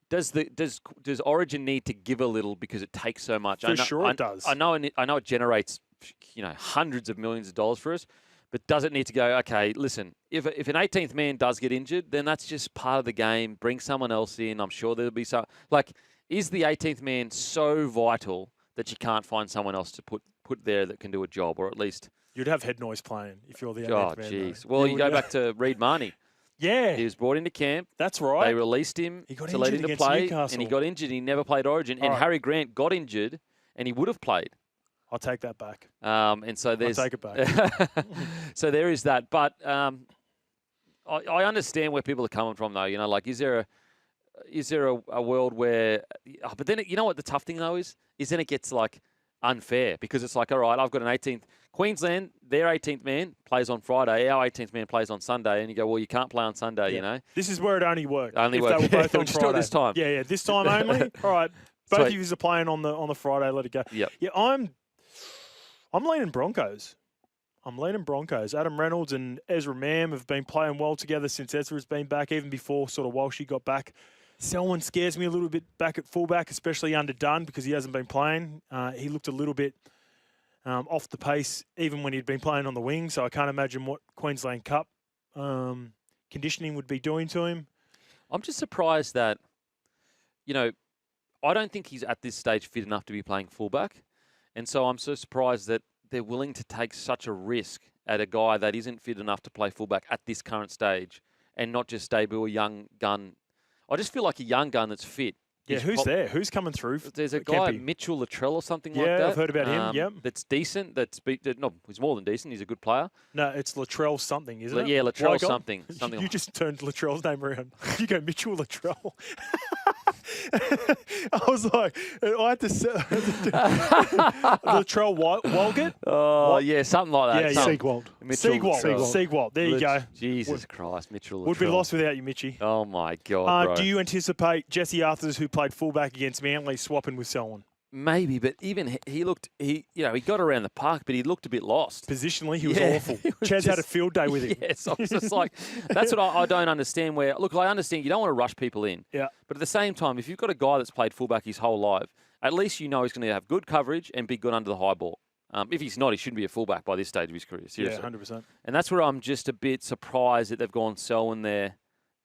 Does Origin need to give a little because it takes so much? It does. I know it generates, hundreds of millions of dollars for us, but does it need to go? Okay, listen. If an 18th man does get injured, then that's just part of the game. Bring someone else in. I'm sure there'll be some. Is the 18th man so vital that you can't find someone else to put there that can do a job, or at least you'd have head noise playing if you're the 18th man. Oh, jeez. Well, you go back to Reid Marnie. Yeah. He was brought into camp. That's right. They released him to let him to play, and he got injured. He never played Origin. And Harry Grant got injured, and he would have played. I'll take that back. And so there's... I'll take it back. So there is that. But I understand where people are coming from, though. Is there a world where... but then, you know what the tough thing, though, is then it gets, unfair. Because it's all right, I've got an 18th... Queensland, their 18th man plays on Friday. Our 18th man plays on Sunday. And you go, well, you can't play on Sunday, This is where it only worked. Only if worked. They were both on just Friday. do it this time. Yeah, this time only. All right. Both of you are playing on the Friday. Let it go. Yep. Yeah, I'm leaning Broncos. Adam Reynolds and Ezra Mam have been playing well together since Ezra's been back, even before sort of Walshy got back. Selwyn scares me a little bit back at fullback, especially underdone because he hasn't been playing. He looked a little bit off the pace even when he'd been playing on the wing, so I can't imagine what Queensland Cup conditioning would be doing to him. I'm just surprised that, I don't think he's at this stage fit enough to be playing fullback. And so I'm so surprised that they're willing to take such a risk at a guy that isn't fit enough to play fullback at this current stage and not just debut a young gun. I just feel like a young gun that's fit. Yeah, who's there? Who's coming through? There's a guy, Mitchell Latrell or something like that. Yeah, I've heard about him, yep. That's decent. He's more than decent. He's a good player. No, it's Latrell something, isn't it? Yeah, Latrell something. You just turned Latrell's name around. You go Mitchell Latrell. I was like, I had to say Latrell Walgett? Oh, yeah, something like that. Yeah, Siegwald. Siegwald. There you go. Jesus Christ, Mitchell Latrell. Would be lost without you, Mitchie. Oh, my God, bro. Do you anticipate Jesse Arthurs, who played fullback against Manly, swapping with Selwyn? Maybe, but even he got around the park, but he looked a bit lost. Positionally, he was awful. Chaz had a field day with him. Yes, I was just like, that's what I don't understand. I understand you don't want to rush people in. Yeah. But at the same time, if you've got a guy that's played fullback his whole life, at least he's going to have good coverage and be good under the high ball. If he's not, he shouldn't be a fullback by this stage of his career. Seriously. Yeah, 100%. And that's where I'm just a bit surprised that they've gone Selwyn there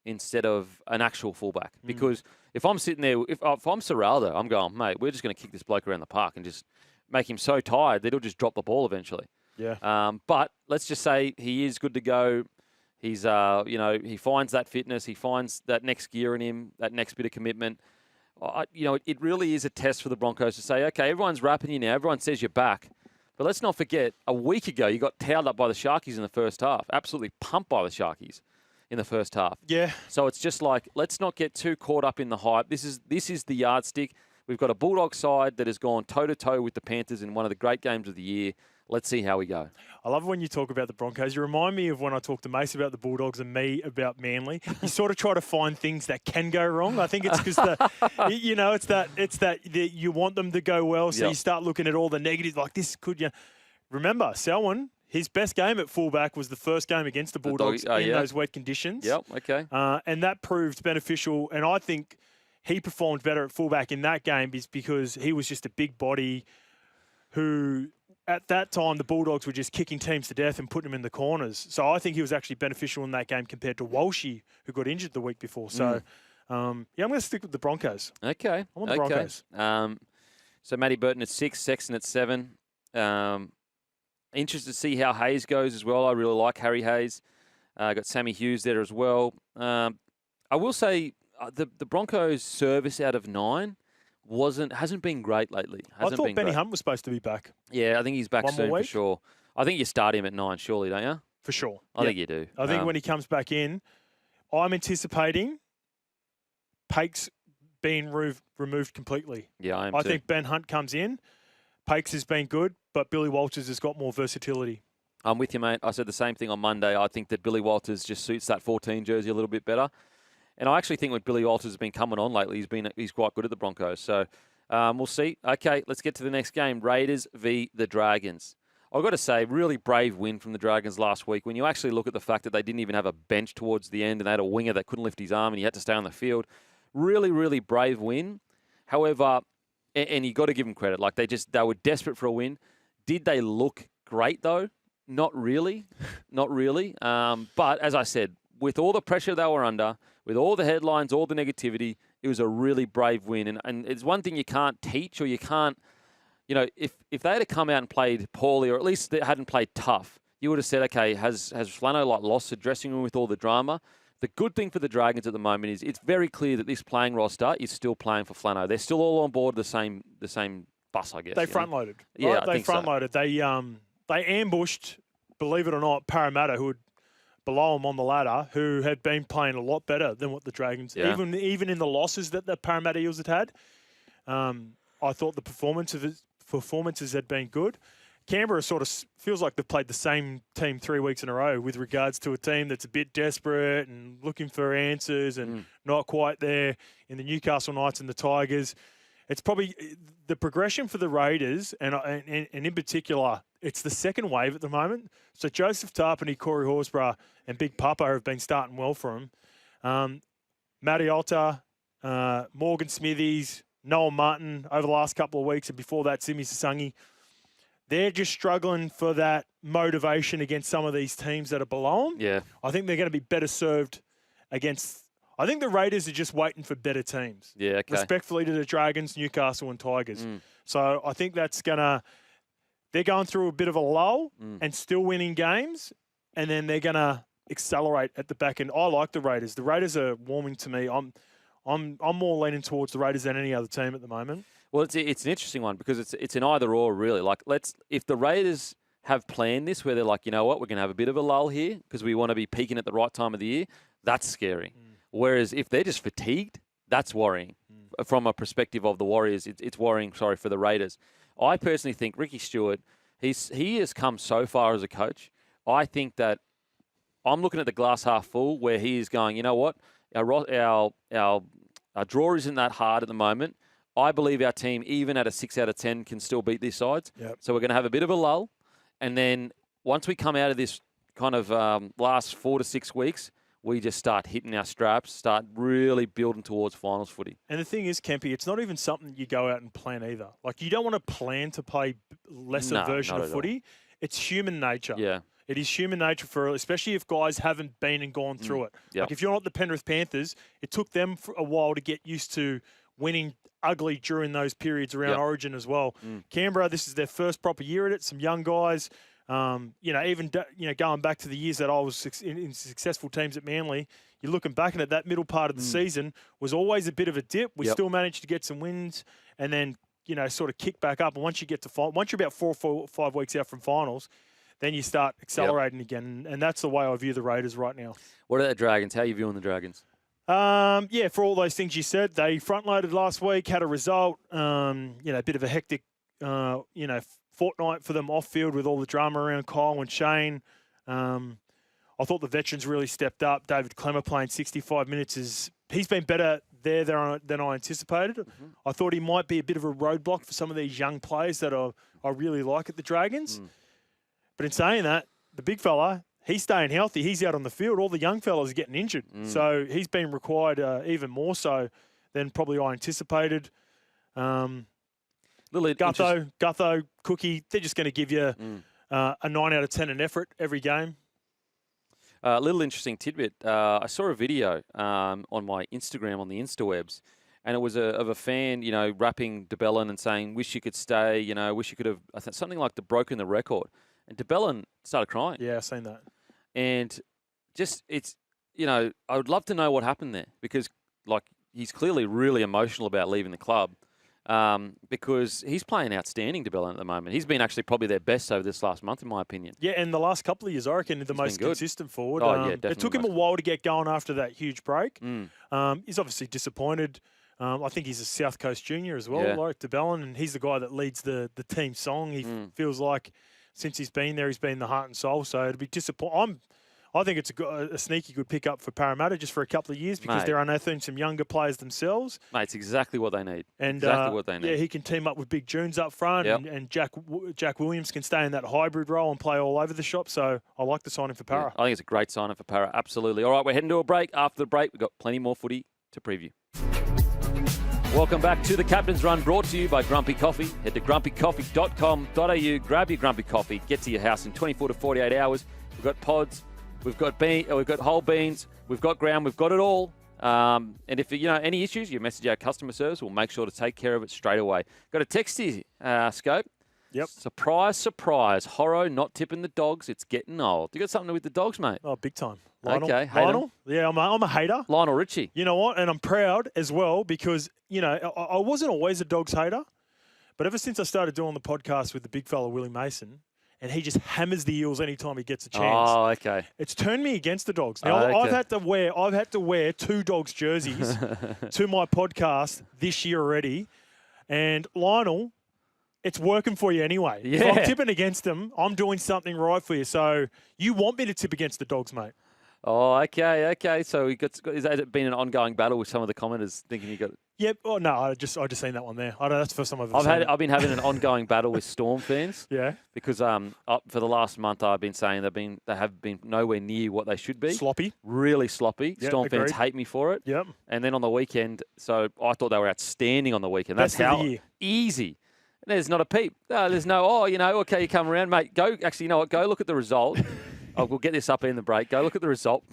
instead of an actual fullback. Because if I'm sitting there, if I'm Serraldo, I'm going, mate, we're just going to kick this bloke around the park and just make him so tired that he'll just drop the ball eventually. Yeah. But let's just say he is good to go. He's, he finds that fitness. He finds that next gear in him, that next bit of commitment. It really is a test for the Broncos to say, okay, everyone's rapping you now. Everyone says you're back. But let's not forget, a week ago, you got towed up by the Sharkies in the first half. Absolutely pumped by the Sharkies in the first half. Yeah. So it's just like, let's not get too caught up in the hype. This is the yardstick. We've got a Bulldog side that has gone toe-to-toe with the Panthers in one of the great games of the year. Let's see how we go. I love when you talk about the Broncos. You remind me of when I talk to Mace about the Bulldogs and me about Manly. You sort of try to find things that can go wrong. I think it's because it's that you want them to go well, so you start looking at all the negatives like this could. Remember, Selwyn, his best game at fullback was the first game against the Bulldogs in those wet conditions. Yep. Okay. And that proved beneficial. And I think he performed better at fullback in that game is because he was just a big body who, at that time, the Bulldogs were just kicking teams to death and putting them in the corners. So I think he was actually beneficial in that game compared to Walshy, who got injured the week before. So, I'm going to stick with the Broncos. Okay. I want the Broncos. So Matty Burton at 6, Sexton at 7. Interested to see how Hayes goes as well. I really like Harry Hayes. Got Sammy Hughes there as well. I will say the Broncos' service out of 9 hasn't been great lately. I thought Benny Hunt was supposed to be back. Yeah, I think he's back One more soon for week? sure. I think you start him at 9, surely, don't you? For sure. I think you do. I think when he comes back in, I'm anticipating Pake's being removed completely. Yeah, I am I too. think Ben Hunt comes in. Pakes has been good, but Billy Walters has got more versatility. I'm with you, mate. I said the same thing on Monday. I think that Billy Walters just suits that 14 jersey a little bit better. And I actually think when Billy Walters has been coming on lately, he's quite good at the Broncos. So we'll see. Okay, let's get to the next game. Raiders v. the Dragons. I've got to say, really brave win from the Dragons last week. When you actually look at the fact that they didn't even have a bench towards the end and they had a winger that couldn't lift his arm and he had to stay on the field. Really, really brave win. However, and you got to give them credit. Like they were desperate for a win. Did they look great though? Not really. Not really. But as I said, with all the pressure they were under, with all the headlines, all the negativity, it was a really brave win. And it's one thing you can't teach or you can't, if they had come out and played poorly or at least they hadn't played tough, you would have said, okay, has Flano lost the dressing room with all the drama? The good thing for the Dragons at the moment is it's very clear that this playing roster is still playing for Flano. They're still all on board the same bus, I guess. They front-loaded. Yeah, right? I They think so. front-loaded. They ambushed, believe it or not, Parramatta, who would below them on the ladder, who had been playing a lot better than what the Dragons, even in the losses that the Parramatta Eels had. I thought the performances had been good. Canberra sort of feels like they've played the same team 3 weeks in a row with regards to a team that's a bit desperate and looking for answers and not quite there in the Newcastle Knights and the Tigers. It's probably the progression for the Raiders, and in particular, it's the second wave at the moment. So Joseph Tarpany, Corey Horsburgh, and Big Papa have been starting well for him. Matty Alta, Morgan Smithies, Noah Martin over the last couple of weeks, and before that, Simi Sasangi. They're just struggling for that motivation against some of these teams that are below them. Yeah. I think they're going to be better served against. I think the Raiders are just waiting for better teams. Yeah, okay. Respectfully to the Dragons, Newcastle, and Tigers. So I think that's going to. They're going through a bit of a lull and still winning games, and then they're going to accelerate at the back end. I like the Raiders. The Raiders are warming to me. I'm more leaning towards the Raiders than any other team at the moment. Well, it's an interesting one because it's an either or really. Like if the Raiders have planned this where they're like, you know what, we're going to have a bit of a lull here because we want to be peaking at the right time of the year, that's scary. Whereas if they're just fatigued, that's worrying. From a perspective of the Warriors, it's worrying, for the Raiders. I personally think Ricky Stewart, he has come so far as a coach. I think that I'm looking at the glass half full where he is going, you know what, our draw isn't that hard at the moment. I believe our team, even at a 6 out of 10, can still beat these sides. Yep. So we're going to have a bit of a lull. And then once we come out of this kind of last 4 to 6 weeks, we just start hitting our straps, start really building towards finals footy. And the thing is, Kempy, it's not even something you go out and plan either. Like, you don't want to plan to play lesser version of footy. It's human nature. Yeah. It is human nature especially if guys haven't been and gone through it. Yep. Like, if you're not the Penrith Panthers, it took them for a while to get used to winning ugly during those periods around Origin as well. Canberra, this is their first proper year at it. Some young guys, going back to the years that I was in successful teams at Manly, you're looking back at that middle part of the season was always a bit of a dip. We still managed to get some wins and then, sort of kick back up. And once you get to once you're about 4 or 5 weeks out from finals, then you start accelerating again. And that's the way I view the Raiders right now. What are the Dragons? How are you viewing the Dragons? For all those things you said, they front-loaded last week, had a result, a bit of a hectic, fortnight for them off-field with all the drama around Kyle and Shane. I thought the veterans really stepped up. David Clemmer playing 65 minutes he's been better there than I anticipated. I thought he might be a bit of a roadblock for some of these young players that I really like at the Dragons. But in saying that, the big fella, he's staying healthy. He's out on the field. All the young fellas are getting injured. So he's been required even more so than probably I anticipated. Gutho, Cookie, they're just going to give you a 9 out of 10 in effort every game. A little interesting tidbit. I saw a video on my Instagram on the Instawebs, and it was of a fan, rapping DeBellin and saying, "Wish you could stay," wish you could have something like broken the record. And DeBellin started crying. Yeah, I've seen that. And just I would love to know what happened there, because he's clearly really emotional about leaving the club. Because he's playing outstanding, DeBellin, at the moment. He's been actually probably their best over this last month, in my opinion. Yeah, and the last couple of years, I reckon, the most consistent forward. Oh, yeah, definitely. It took him a while to get going after that huge break. He's obviously disappointed. I think he's a South Coast junior as well, like DeBellin, and he's the guy that leads the team song. He feels like since he's been there, he's been the heart and soul. So it'd be disappointing. I think it's a sneaky good pickup for Parramatta just for a couple of years, because they're unearthing some younger players themselves. Mate, it's exactly what they need. And exactly what they need. Yeah, he can team up with Big Junes up front, and Jack Williams can stay in that hybrid role and play all over the shop. So I like the signing for Parra. I think it's a great signing for Parra, absolutely. All right, we're heading to a break. After the break, we've got plenty more footy to preview. Welcome back to the Captain's Run, brought to you by Grumpy Coffee. Head to grumpycoffee.com.au, grab your Grumpy Coffee, get to your house in 24 to 48 hours. We've got pods. We've got whole beans, we've got ground, we've got it all. And if any issues, you message our customer service. We'll make sure to take care of it straight away. Got a text here, Scope. Yep. Surprise, surprise. Horo not tipping the Dogs. It's getting old. You got something with the Dogs, mate? Oh, big time. Lionel. Okay, Lionel? Yeah, I'm a hater. Lionel Richie. You know what? And I'm proud as well, because, I wasn't always a Dogs hater, but ever since I started doing the podcast with the big fella, Willie Mason, and he just hammers the Eels anytime he gets a chance. Oh, okay. It's turned me against the Dogs. Now, I've had to wear 2 Dogs jerseys to my podcast this year already. And Lionel, it's working for you anyway. Yeah. If I'm tipping against them, I'm doing something right for you. So you want me to tip against the Dogs, mate? Oh, okay. So has it been an ongoing battle with some of the commenters thinking you got it? Yep. Oh no, I just seen that one there. I don't. That's the first time I've been having an ongoing battle with Storm fans. Yeah. Because for the last month I've been saying they have been nowhere near what they should be. Sloppy. Really sloppy. Yep, Storm agreed. fans hate me for it. Yep. And then on the weekend, so I thought they were outstanding on the weekend. That's Best of how the year. easy. There's not a peep. There's no. Okay, you come around, mate. Go. Actually, you know what? Go look at the result. We'll get this up in the break. Go look at the result.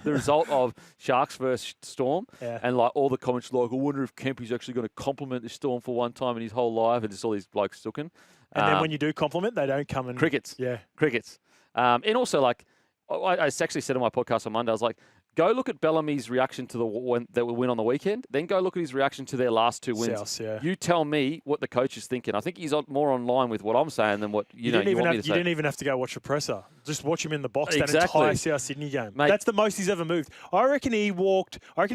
The result of Sharks versus Storm. Yeah. And all the comments I wonder if Kempy's actually going to compliment the Storm for one time in his whole life, and just all these blokes sooking. And then when you do compliment, they don't come and... Crickets. Yeah. Crickets. And also, I actually said on my podcast on Monday, I was like, go look at Bellamy's reaction to the win on the weekend. Then go look at his reaction to their last 2 wins. South, yeah. You tell me what the coach is thinking. I think he's more online with what I'm saying than what you want me to say. You didn't even have to go watch the presser. Just watch him in the box Exactly. that entire South Sydney game. Mate, that's the most he's ever moved. I reckon he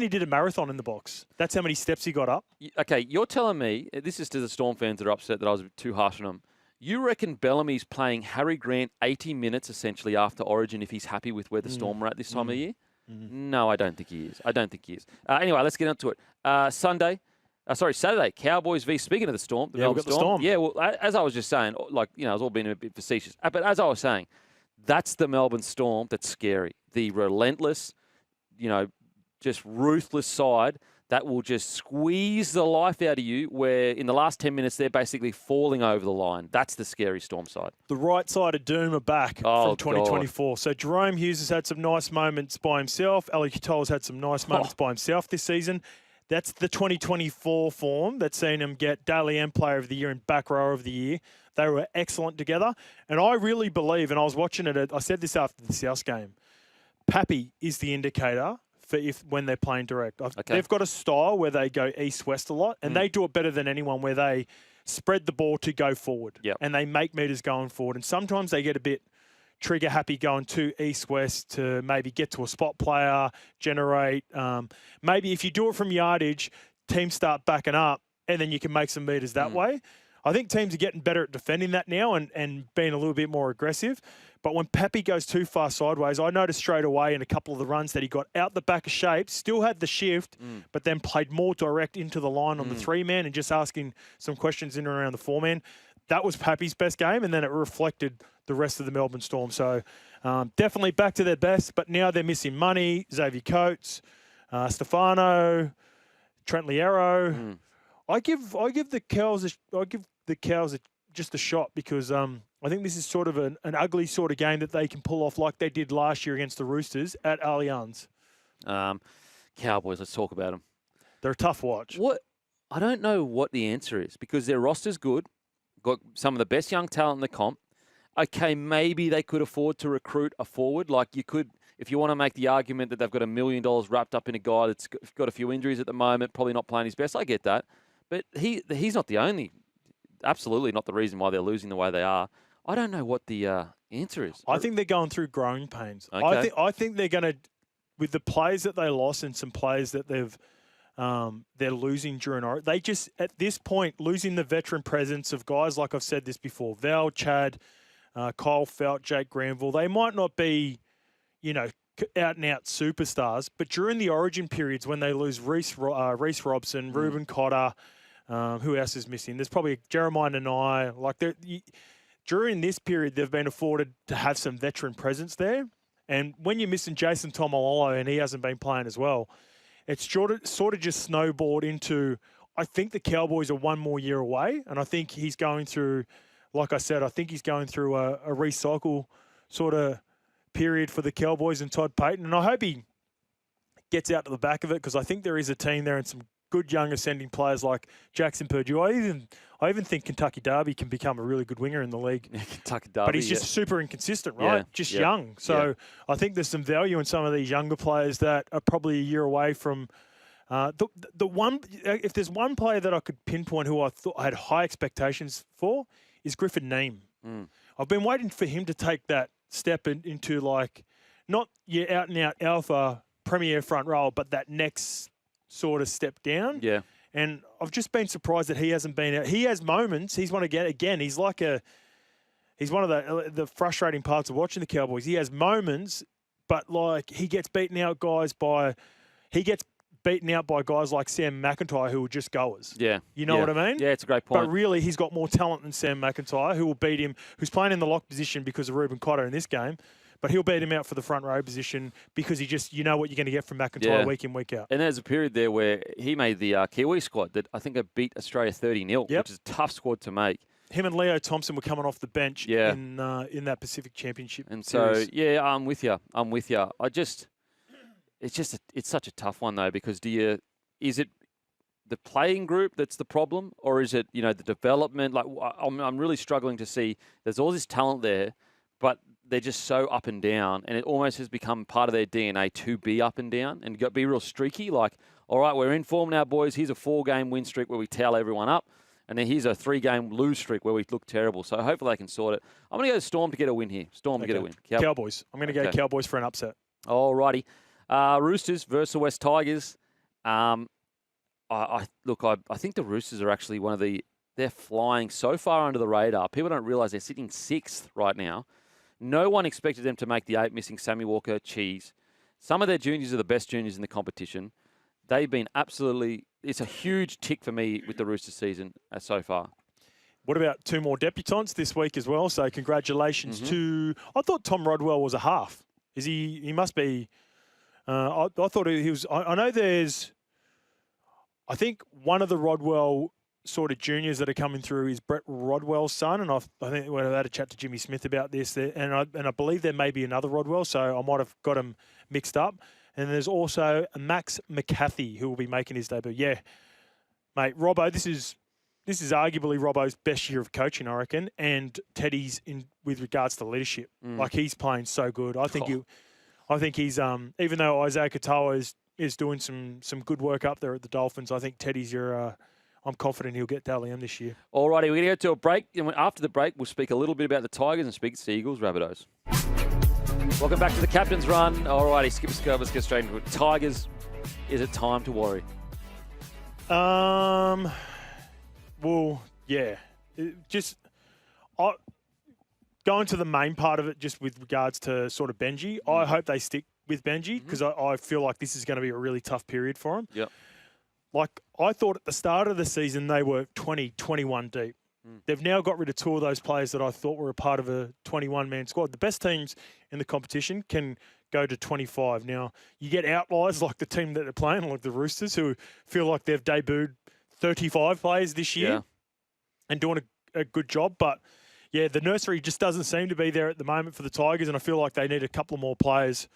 did a marathon in the box. That's how many steps he got up. Okay, you're telling me, this is to the Storm fans that are upset that I was too harsh on him. You reckon Bellamy's playing Harry Grant 80 minutes essentially after Origin if he's happy with where the Storm are at this time of year? No, I don't think he is. Anyway, let's get into it. Saturday, Cowboys v. Speaking of the Storm. Yeah, we've got the Storm. Yeah, well, as I was just saying, I was all being a bit facetious. But as I was saying, that's the Melbourne Storm that's scary. The relentless, just ruthless side that will just squeeze the life out of you, where in the last 10 minutes, they're basically falling over the line. That's the scary Storm side. The right side of Doom are back from 2024. God. So Jerome Hughes has had some nice moments by himself. Ali Kutola's had some nice moments by himself this season. That's the 2024 form that's seen him get Daly M Player of the Year and Back Rower of the Year. They were excellent together. And I really believe, and I was watching it, I said this after the South game, Pappy is the indicator for when they're playing direct. They've got a style where they go east-west a lot, and they do it better than anyone, where they spread the ball to go forward. Yep. And they make meters going forward. And sometimes they get a bit trigger-happy going to east-west to maybe get to a spot player, generate. Maybe if you do it from yardage, teams start backing up, and then you can make some meters that way. I think teams are getting better at defending that now and being a little bit more aggressive. But when Pappy goes too far sideways, I noticed straight away in a couple of the runs that he got out the back of shape, still had the shift, but then played more direct into the line on the 3-man and just asking some questions in and around the 4-man. That was Pappy's best game, and then it reflected the rest of the Melbourne Storm. So definitely back to their best, but now they're missing Money, Xavier Coates, Stefano, Trent Liero. I give the Cows just a shot because I think this is sort of an ugly sort of game that they can pull off like they did last year against the Roosters at Allianz. Cowboys, let's talk about them. They're a tough watch. I don't know what the answer is because their roster's good, got some of the best young talent in the comp. Okay, maybe they could afford to recruit a forward. Like you could, if you want to make the argument that they've got $1 million wrapped up in a guy that's got a few injuries at the moment, probably not playing his best. I get that. But he's not the only, absolutely not the reason why they're losing the way they are. I don't know what the answer is. I think they're going through growing pains. Okay. I think they're going to, with the players that they lost and some players that they're losing during Origin. They just, at this point, losing the veteran presence of guys like I've said this before, Val, Chad, Kyle Felt, Jake Granville. They might not be, out-and-out superstars, but during the Origin periods when they lose Reece Robson, Reuben Cotter, who else is missing? There's probably Jeremiah Nanai. During this period, they've been afforded to have some veteran presence there. And when you're missing Jason Tomalolo and he hasn't been playing as well, it's sort of just snowballed into, I think the Cowboys are one more year away. And I think he's going through, like I said, a recycle sort of period for the Cowboys and Todd Payton. And I hope he gets out to the back of it because I think there is a team there and some good young ascending players like Jackson Purdue. I even think Kentucky Derby can become a really good winger in the league. Yeah, Kentucky Derby, but he's just super inconsistent, right? Just young. So I think there's some value in some of these younger players that are probably a year away from the one. If there's one player that I could pinpoint who I thought I had high expectations for is Griffin Neame. I've been waiting for him to take that step into not your out and out alpha premier front row, but that next sort of step down. Yeah. And I've just been surprised that he hasn't been out. He has moments. He's one again. He's one of the frustrating parts of watching the Cowboys. He has moments, but he gets beaten out by guys like Sam McIntyre who will just goers. Yeah. You know what I mean? Yeah, it's a great point. But really, he's got more talent than Sam McIntyre, who will beat him, who's playing in the lock position because of Reuben Cotter in this game. But he'll beat him out for the front row position because you know what you're going to get from McIntyre week in, week out. And there's a period there where he made the Kiwi squad that I think beat Australia 30-0, which is a tough squad to make. Him and Leo Thompson were coming off the bench in that Pacific Championship series. So, I'm with you. It's such a tough one, though, because is it the playing group that's the problem, or is it, the development? I'm really struggling to see there's all this talent there, but they're just so up and down, and it almost has become part of their DNA to be up and down and be real streaky. Like, all right, we're in form now, boys. Here's a 4-game win streak where we towel everyone up, and then here's a 3-game lose streak where we look terrible. So hopefully they can sort it. I'm going to go Storm to get a win here. To get a win. Cowboys. I'm going to go Cowboys for an upset. All righty. Roosters versus the West Tigers. I think the Roosters are actually they're flying so far under the radar. People don't realise they're sitting 6th right now. No one expected them to make the 8, missing Sammy Walker, Cheese. Some of their juniors are the best juniors in the competition. They've been it's a huge tick for me with the Roosters season so far. What about 2 more debutants this week as well? So congratulations to, I thought Tom Rodwell was a half. Is he must be, I thought he was, I know I think one of the Rodwell sort of juniors that are coming through is Brett Rodwell's son, and I think we had a chat to Jimmy Smith about this, and I believe there may be another Rodwell, so I might have got him mixed up. And there's also Max McCarthy who will be making his debut. Yeah, mate, Robbo, this is arguably Robbo's best year of coaching, I reckon, and Teddy's with regards to leadership. He's playing so good. I think he's even though Isaiah Katoa is doing some good work up there at the Dolphins, I think Teddy's I'm confident he'll get Dally M this year. All righty, we're going to go to a break. And after the break, we'll speak a little bit about the Tigers and speak to the Eagles, Rabbitohs. Welcome back to the Captain's Run. All righty, skip a scope. Let's get straight into it. Tigers, is it time to worry? Well, yeah. Going to the main part of it, just with regards to sort of Benji, I hope they stick with Benji because I feel like this is going to be a really tough period for him. Yep. I thought at the start of the season they were 20, 21 deep. They've now got rid of 2 of those players that I thought were a part of a 21-man squad. The best teams in the competition can go to 25. Now, you get outliers like the team that they're playing, like the Roosters, who feel like they've debuted 35 players this year and doing a good job. But, yeah, the nursery just doesn't seem to be there at the moment for the Tigers, and I feel like they need a couple of more players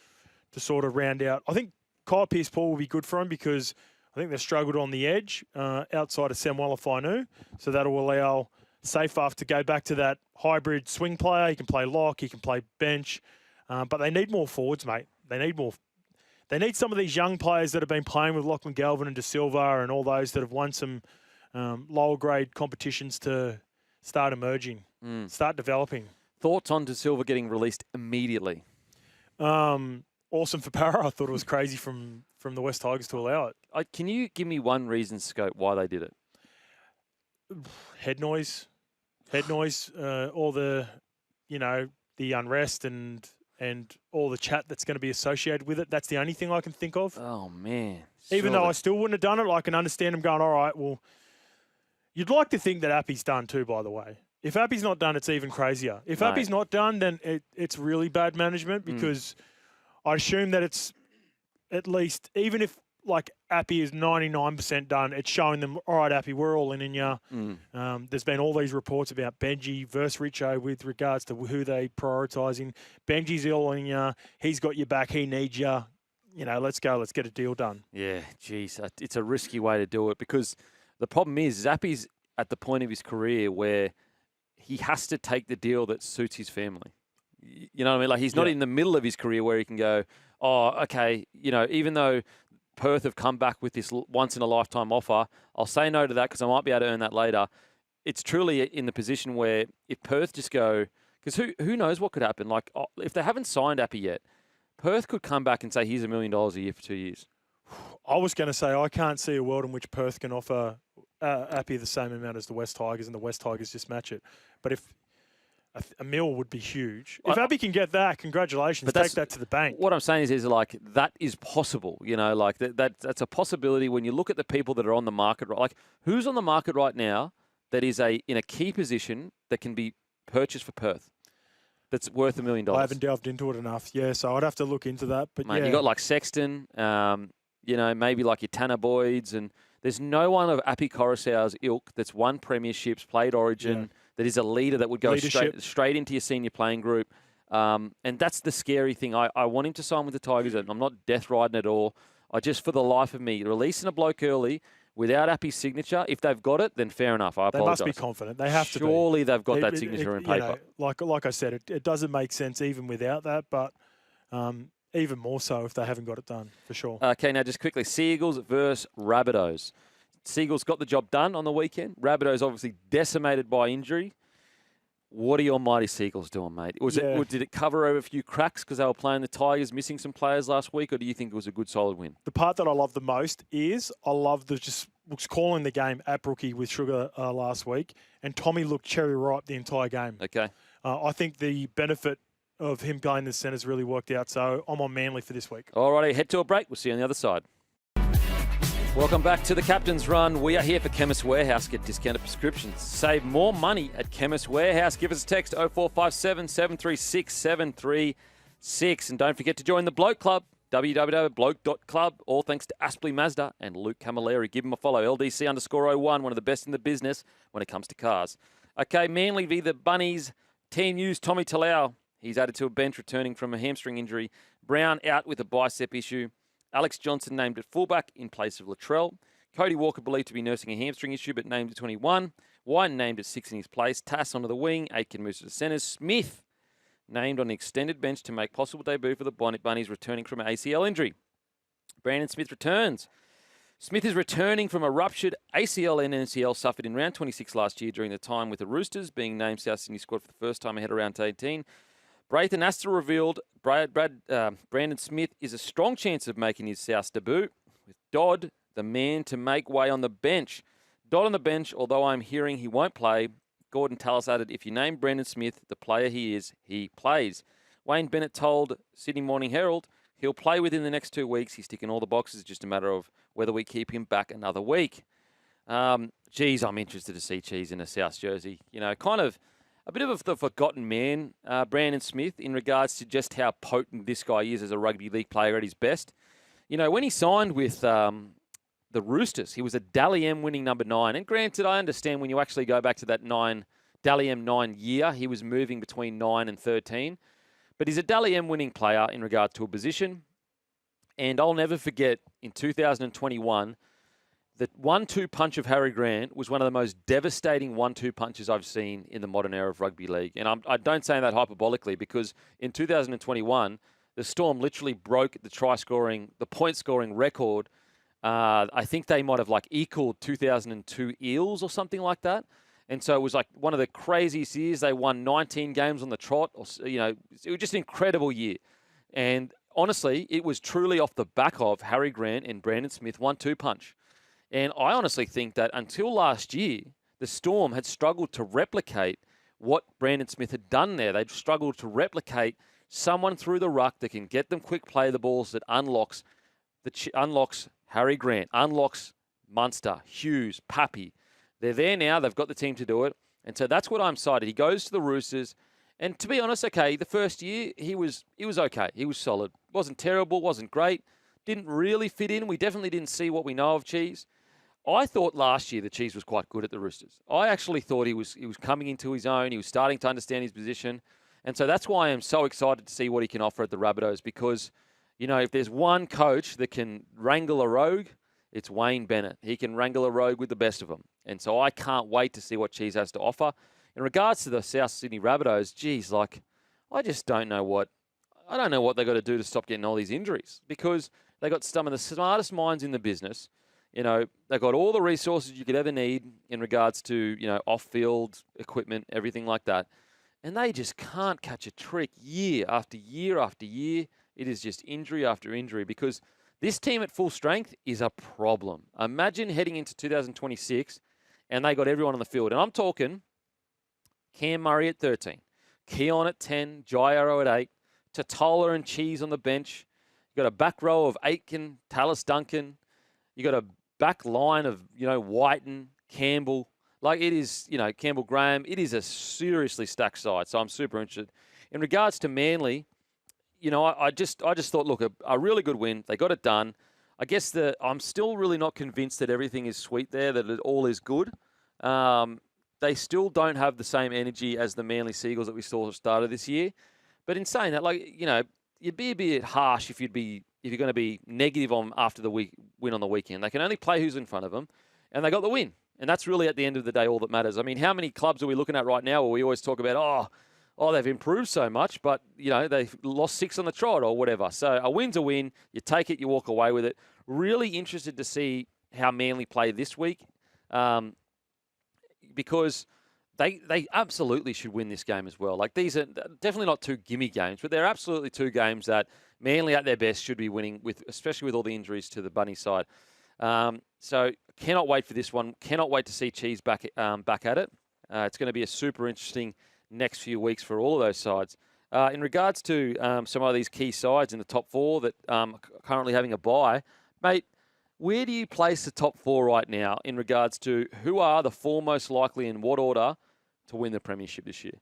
to sort of round out. I think Kyle Pearce-Paul will be good for him because I think they've struggled on the edge outside of Samuela Fainu. So that'll allow Safaf to go back to that hybrid swing player. He can play lock, he can play bench. But they need more forwards, mate. They need more. They need some of these young players that have been playing with Lachlan Galvin and Da Silva and all those that have won some lower grade competitions to start emerging, start developing. Thoughts on Da Silva getting released immediately? Awesome for Para. I thought it was crazy from the West Tigers to allow it. Can you give me one reason, Scope, why they did it? Head noise, all the, the unrest and all the chat that's going to be associated with it. That's the only thing I can think of. Oh, man. Even though I still wouldn't have done it, I can understand him going, all right, well, you'd like to think that Appy's done too, by the way. If Appy's not done, it's even crazier. If Appy's not done, then it's really bad management because I assume that it's at least, even if like Appy is 99% done, it's showing them, all right, Appy, we're all in ya. There's been all these reports about Benji versus Richo with regards to who they prioritising. Benji's all in ya. He's got your back. He needs ya. Let's go. Let's get a deal done. Yeah, geez. It's a risky way to do it because the problem is Appy's at the point of his career where he has to take the deal that suits his family. You know what I mean? Like he's not in the middle of his career where he can go, oh, okay, even though Perth have come back with this once-in-a-lifetime offer, I'll say no to that because I might be able to earn that later. It's truly in the position where if Perth just go, because who knows what could happen? Like if they haven't signed Appy yet, Perth could come back and say, here's $1 million a year for 2 years. I was going to say I can't see a world in which Perth can offer Appy the same amount as the West Tigers and the West Tigers just match it. But if a mil would be huge. If Appy can get that, congratulations. Take that to the bank. What I'm saying is like that is possible. Like that's a possibility when you look at the people that are on the market. Like who's on the market right now that is in a key position that can be purchased for Perth that's worth $1 million? I haven't delved into it enough. Yeah, so I'd have to look into that. But mate, you got like Sexton, maybe like your Tanner Boyds, and there's no one of Appy Coruscant's ilk that's won premierships, played Origin, that is a leader that would go straight into your senior playing group. And that's the scary thing. I want him to sign with the Tigers, and I'm not death riding at all. I just, for the life of me, releasing a bloke early without Appy's signature, if they've got it, then fair enough. I apologise. They must be confident. They have to be. Surely they've got that signature in paper. Like I said, it doesn't make sense even without that, but even more so if they haven't got it done, for sure. Okay, now just quickly, Seagulls versus Rabbitohs. Seagulls got the job done on the weekend. Rabbitohs obviously decimated by injury. What are your mighty Seagulls doing, mate? Did it cover over a few cracks because they were playing the Tigers, missing some players last week, or do you think it was a good, solid win? The part that I love the most is I love was calling the game at Brookie with Sugar last week, and Tommy looked cherry ripe the entire game. Okay. I think the benefit of him playing the centre's really worked out, so I'm on Manly for this week. All righty, head to a break. We'll see you on the other side. Welcome back to the Captain's Run. We are here for Chemist Warehouse. Get discounted prescriptions. Save more money at Chemist Warehouse. Give us a text 0457 736 736. And don't forget to join the Bloke Club, www.bloke.club. All thanks to Aspley Mazda and Luke Camilleri. Give him a follow, LDC_01, one of the best in the business when it comes to cars. Okay, Manly v the Bunnies. 10 News, Tommy Talau. He's added to a bench returning from a hamstring injury. Brown out with a bicep issue. Alex Johnson named at fullback in place of Latrell. Cody Walker believed to be nursing a hamstring issue but named at 21. White named at 6 in his place. Tass onto the wing. Aitken moves to the centres. Smith named on the extended bench to make possible debut for the Bunnies returning from an ACL injury. Brandon Smith returns. Smith is returning from a ruptured ACL and NCL suffered in round 26 last year during the time with the Roosters, being named South Sydney squad for the first time ahead of round 18. Braithen Astor revealed Brandon Smith is a strong chance of making his South debut, with Dodd the man to make way on the bench. Dodd on the bench, although I'm hearing he won't play. Gordon Tallis added, if you name Brandon Smith the player he is, he plays. Wayne Bennett told Sydney Morning Herald he'll play within the next 2 weeks. He's ticking all the boxes, just a matter of whether we keep him back another week. Geez, I'm interested to see Cheese in a South jersey. You know, kind of a bit of the forgotten man, Brandon Smith, in regards to just how potent this guy is as a rugby league player at his best. You know, when he signed with the Roosters, he was a Dally M winning number 9. And granted, I understand when you actually go back to that Dally M 9 year, he was moving between 9 and 13. But he's a Dally M winning player in regard to a position. And I'll never forget in 2021, the 1-2 punch of Harry Grant was one of the most devastating 1-2 punches I've seen in the modern era of rugby league. And I don't say that hyperbolically, because in 2021, the Storm literally broke the point-scoring record. I think they might have equaled 2002 Eels or something like that. And so it was like one of the craziest years. They won 19 games on the trot. It was just an incredible year. And honestly, it was truly off the back of Harry Grant and Brandon Smith 1-2 punch. And I honestly think that until last year, the Storm had struggled to replicate what Brandon Smith had done there. They'd struggled to replicate someone through the ruck that can get them quick play the balls, that unlocks Harry Grant, unlocks Munster, Hughes, Pappy. They're there now. They've got the team to do it. And so that's what I'm excited. He goes to the Roosters. And to be honest, okay, the first year, he was okay. He was solid. Wasn't terrible, wasn't great. Didn't really fit in. We definitely didn't see what we know of Cheese. I thought last year the Cheese was quite good at the Roosters. I actually thought he was coming into his own. He was starting to understand his position. And so that's why I am so excited to see what he can offer at the Rabbitohs, because, you know, if there's one coach that can wrangle a rogue, it's Wayne Bennett. He can wrangle a rogue with the best of them. And so I can't wait to see what Cheese has to offer. In regards to the South Sydney Rabbitohs, geez, I just don't know what they've got to do to stop getting all these injuries, because they got some of the smartest minds in the business. You know, they've got all the resources you could ever need in regards to, you know, off-field equipment, everything like that. And they just can't catch a trick year after year after year. It is just injury after injury, because this team at full strength is a problem. Imagine heading into 2026 and they got everyone on the field. And I'm talking Cam Murray at 13, Keon at 10, Jai Arrow at 8, Totola and Cheese on the bench. You got a back row of Aitken, Tallis Duncan. You got a back line of, you know, Whiten, Campbell. It is, you know, Campbell Graham. It is a seriously stacked side. So I'm super interested. In regards to Manly, you know, I just thought, look, a really good win. They got it done. I guess I'm still really not convinced that everything is sweet there, that it all is good. They still don't have the same energy as the Manly Seagulls that we saw at the start of this year. But in saying that, you know, you'd be a bit harsh if you're going to be negative on after the win on the weekend. They can only play who's in front of them, and they got the win. And that's really, at the end of the day, all that matters. I mean, how many clubs are we looking at right now where we always talk about, they've improved so much, but, you know, they've lost 6 on the trot or whatever. So a win's a win. You take it, you walk away with it. Really interested to see how Manly play this week, because they absolutely should win this game as well. These are definitely not 2 gimme games, but they're absolutely 2 games that Manly at their best should be winning, especially with all the injuries to the Bunny side. So cannot wait for this one. Cannot wait to see Cheese back at it. It's going to be a super interesting next few weeks for all of those sides. In regards to some of these key sides in the top 4 that are currently having a bye, mate, where do you place the top 4 right now in regards to who are the 4 most likely, in what order, to win the premiership this year?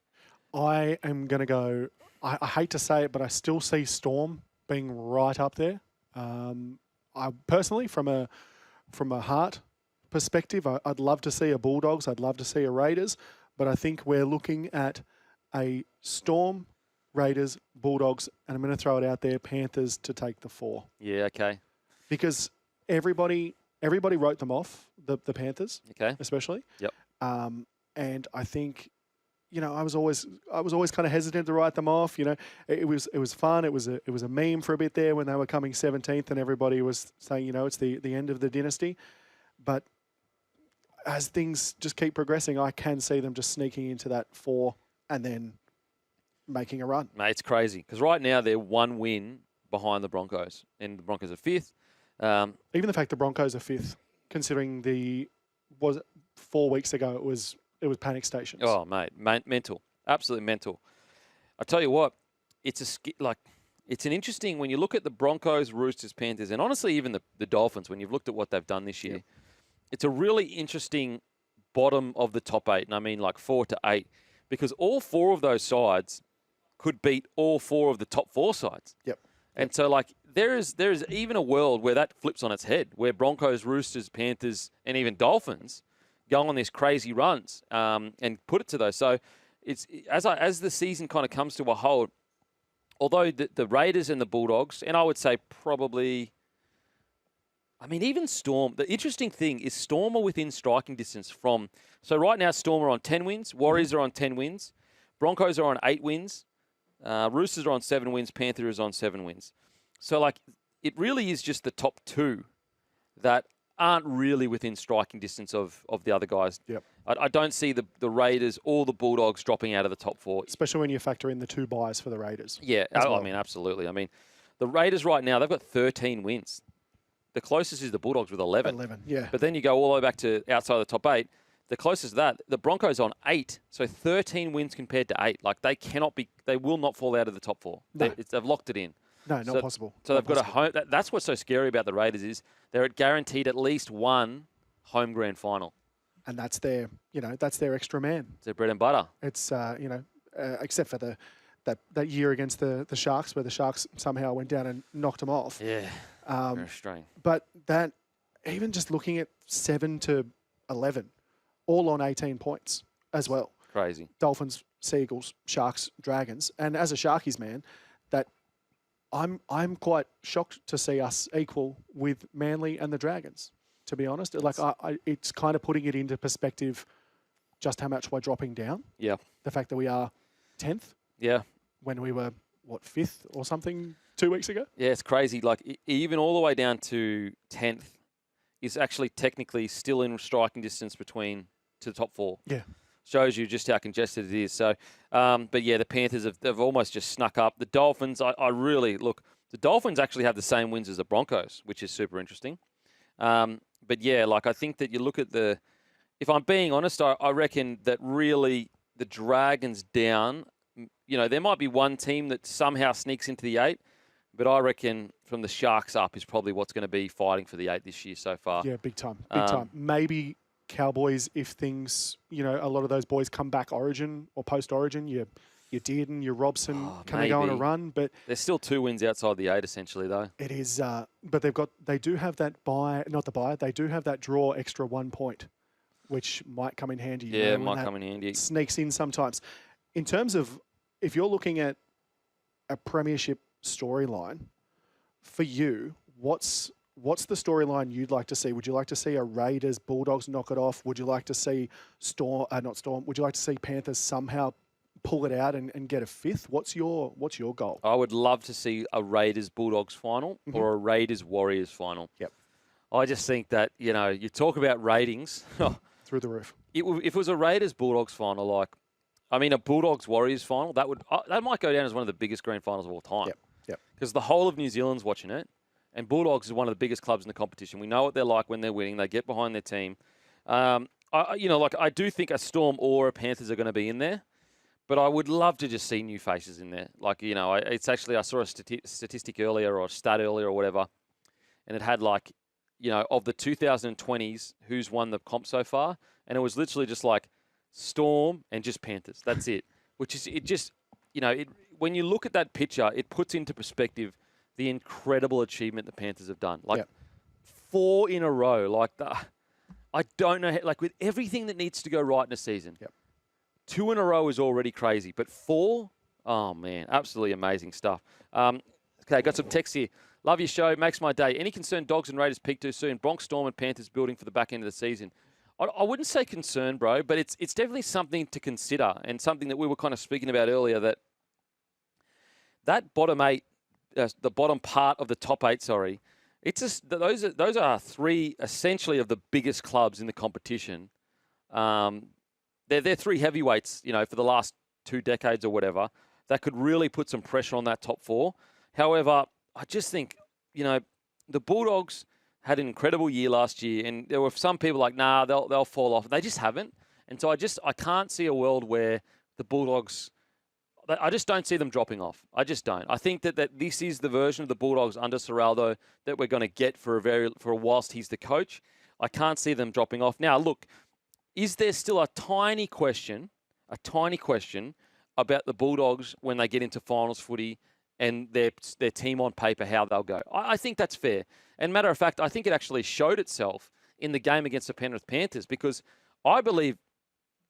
I am going to go, I hate to say it, but I still see Storm being right up there. I personally, from a heart perspective, I'd love to see a Bulldogs, I'd love to see a Raiders, but I think we're looking at a Storm, Raiders, Bulldogs, and I'm going to throw it out there, Panthers to take the 4. Yeah, okay. Because everybody wrote them off, the Panthers, okay, especially. Yep. And I think, you know, I was always kind of hesitant to write them off. You know, it was fun. It was a meme for a bit there when they were coming 17th, and everybody was saying, you know, it's the end of the dynasty. But as things just keep progressing, I can see them just sneaking into that 4 and then making a run. Mate, it's crazy, because right now they're 1 win behind the Broncos, and the Broncos are 5th. Even the fact the Broncos are 5th, considering 4 weeks ago it was panic stations. Oh, mate, mental, absolutely mental. I tell you what, it's an interesting, when you look at the Broncos, Roosters, Panthers, and honestly even the Dolphins, when you've looked at what they've done this year, it's a really interesting bottom of the top 8, and I mean like 4 to 8, because all 4 of those sides could beat all 4 of the top 4 sides. Yep. And so, like, there is even a world where that flips on its head, where Broncos, Roosters, Panthers, and even Dolphins go on these crazy runs and put it to those. So, it's as the season kind of comes to a halt, although the Raiders and the Bulldogs, and I would say probably, I mean, even Storm, the interesting thing is Storm are within striking distance from, so right now Storm are on 10 wins, Warriors are on 10 wins, Broncos are on 8 wins, Roosters are on 7 wins, Panthers is on 7 wins. So, like, it really is just the top 2 that aren't really within striking distance of the other guys. Yep. I don't see the Raiders or the Bulldogs dropping out of the top 4. Especially when you factor in the 2 buys for the Raiders. Yeah, well. I mean, absolutely. I mean, the Raiders right now, they've got 13 wins. The closest is the Bulldogs with 11. 11, yeah. But then you go all the way back to outside of the top 8. The closest to that, the Broncos on 8. So 13 wins compared to 8. Like, they will not fall out of the top 4. No. They've locked it in. No, not possible. So they've got a home. That's what's so scary about the Raiders is they're guaranteed at least one home grand final. And that's their extra man. It's their bread and butter. It's, except for that year against the Sharks, where the Sharks somehow went down and knocked them off. Yeah, very strange. But that, even just looking at 7 to 11, all on 18 points as well. Crazy. Dolphins, Seagulls, Sharks, Dragons. And as a Sharkies man, that I'm quite shocked to see us equal with Manly and the Dragons, to be honest. Like, it's kind of putting it into perspective just how much we're dropping down. Yeah. The fact that we are 10th. Yeah. When we were, 5th or something 2 weeks ago? Yeah, it's crazy. Like, even all the way down to 10th is actually technically still in striking distance to the top 4. Yeah. Shows you just how congested it is. So, but yeah, the Panthers they've almost just snuck up. The Dolphins, I really look. The Dolphins actually have the same wins as the Broncos, which is super interesting. But yeah, like, I think that you look at if I'm being honest, I reckon that really the Dragons down. You know, there might be one team that somehow sneaks into the 8, but I reckon from the Sharks up is probably what's going to be fighting for the 8 this year so far. Yeah, big time, big time. Maybe Cowboys, if things, a lot of those boys come back Origin or post-Origin, your Dearden, your Robson kind of go on a run. But there's still 2 wins outside the 8, essentially, though. It is, but they do have that they do have that draw extra 1 point, which might come in handy. Yeah, it might come in handy. Sneaks in sometimes. In terms of, if you're looking at a premiership storyline, for you, what's the storyline you'd like to see? Would you like to see a Raiders Bulldogs knock it off? Would you like to see Would you like to see Panthers somehow pull it out and get a 5th? What's your goal? I would love to see a Raiders Bulldogs final or a Raiders Warriors final. Yep. I just think that, you talk about ratings through the roof. If it was a Raiders Bulldogs final, a Bulldogs Warriors final, that might go down as one of the biggest grand finals of all time. Yep. Because the whole of New Zealand's watching it. And Bulldogs is one of the biggest clubs in the competition. We know what they're like when they're winning. They get behind their team. I do think a Storm or a Panthers are going to be in there. But I would love to just see new faces in there. It's actually, I saw a statistic earlier or a stat earlier or whatever. And it had of the 2020s, who's won the comp so far. And it was literally just Storm and just Panthers. That's it. Which is, when you look at that picture, it puts into perspective the incredible achievement the Panthers have done. 4 in a row. I don't know, with everything that needs to go right in a season. Yep. 2 in a row is already crazy, but 4, oh man, absolutely amazing stuff. Okay, got some text here. Love your show, makes my day. Any concern Dogs and Raiders peak too soon? Bronx, Storm and Panthers building for the back end of the season. I wouldn't say concern, bro, but it's definitely something to consider and something that we were kind of speaking about earlier, that bottom 8, the bottom part of the top 8, it's just those are 3 essentially of the biggest clubs in the competition. They're 3 heavyweights, for the last 2 decades or whatever, that could really put some pressure on that top 4. However, I just think, the Bulldogs had an incredible year last year, and there were some people they'll fall off. They just haven't, and so I can't see a world where the Bulldogs. I just don't see them dropping off. I just don't. I think that this is the version of the Bulldogs under Serraldo that we're going to get for whilst he's the coach. I can't see them dropping off. Now, look, is there still a tiny question about the Bulldogs when they get into finals footy and their team on paper, how they'll go? I think that's fair. And matter of fact, I think it actually showed itself in the game against the Penrith Panthers, because I believe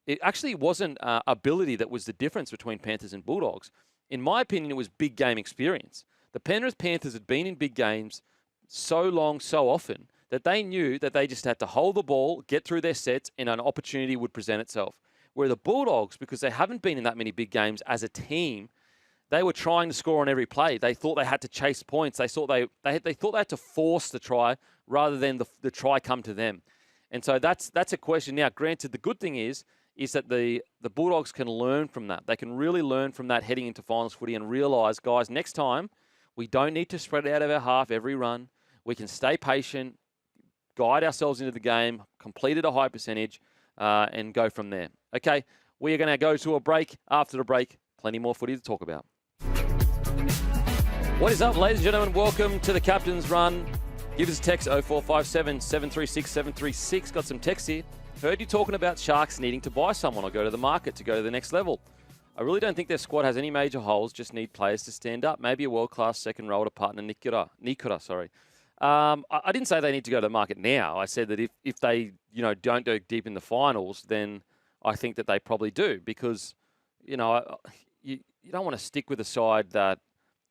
it actually wasn't ability that was the difference between Panthers and Bulldogs. In my opinion, it was big game experience. The Penrith Panthers had been in big games so long, so often, that they knew that they just had to hold the ball, get through their sets, and an opportunity would present itself. Where the Bulldogs, because they haven't been in that many big games as a team, they were trying to score on every play. They thought they had to chase points. They thought they had to force the try rather than the try come to them. And so that's a question. Now, granted, the good thing is that the Bulldogs can learn from that. They can really learn from that heading into finals footy and realise, guys, next time we don't need to spread out of our half every run. We can stay patient, guide ourselves into the game, complete at a high percentage, and go from there. Okay, we are going to go to a break. After the break, plenty more footy to talk about. What is up, ladies and gentlemen? Welcome to the Captain's Run. Give us a text 0457 736 736. Got some text here. Heard you talking about Sharks needing to buy someone or go to the market to go to the next level. I really don't think their squad has any major holes, just need players to stand up. Maybe a world-class second row to partner Nikura. I didn't say they need to go to the market now. I said that if they don't go deep in the finals, then I think that they probably do, because you don't want to stick with a side that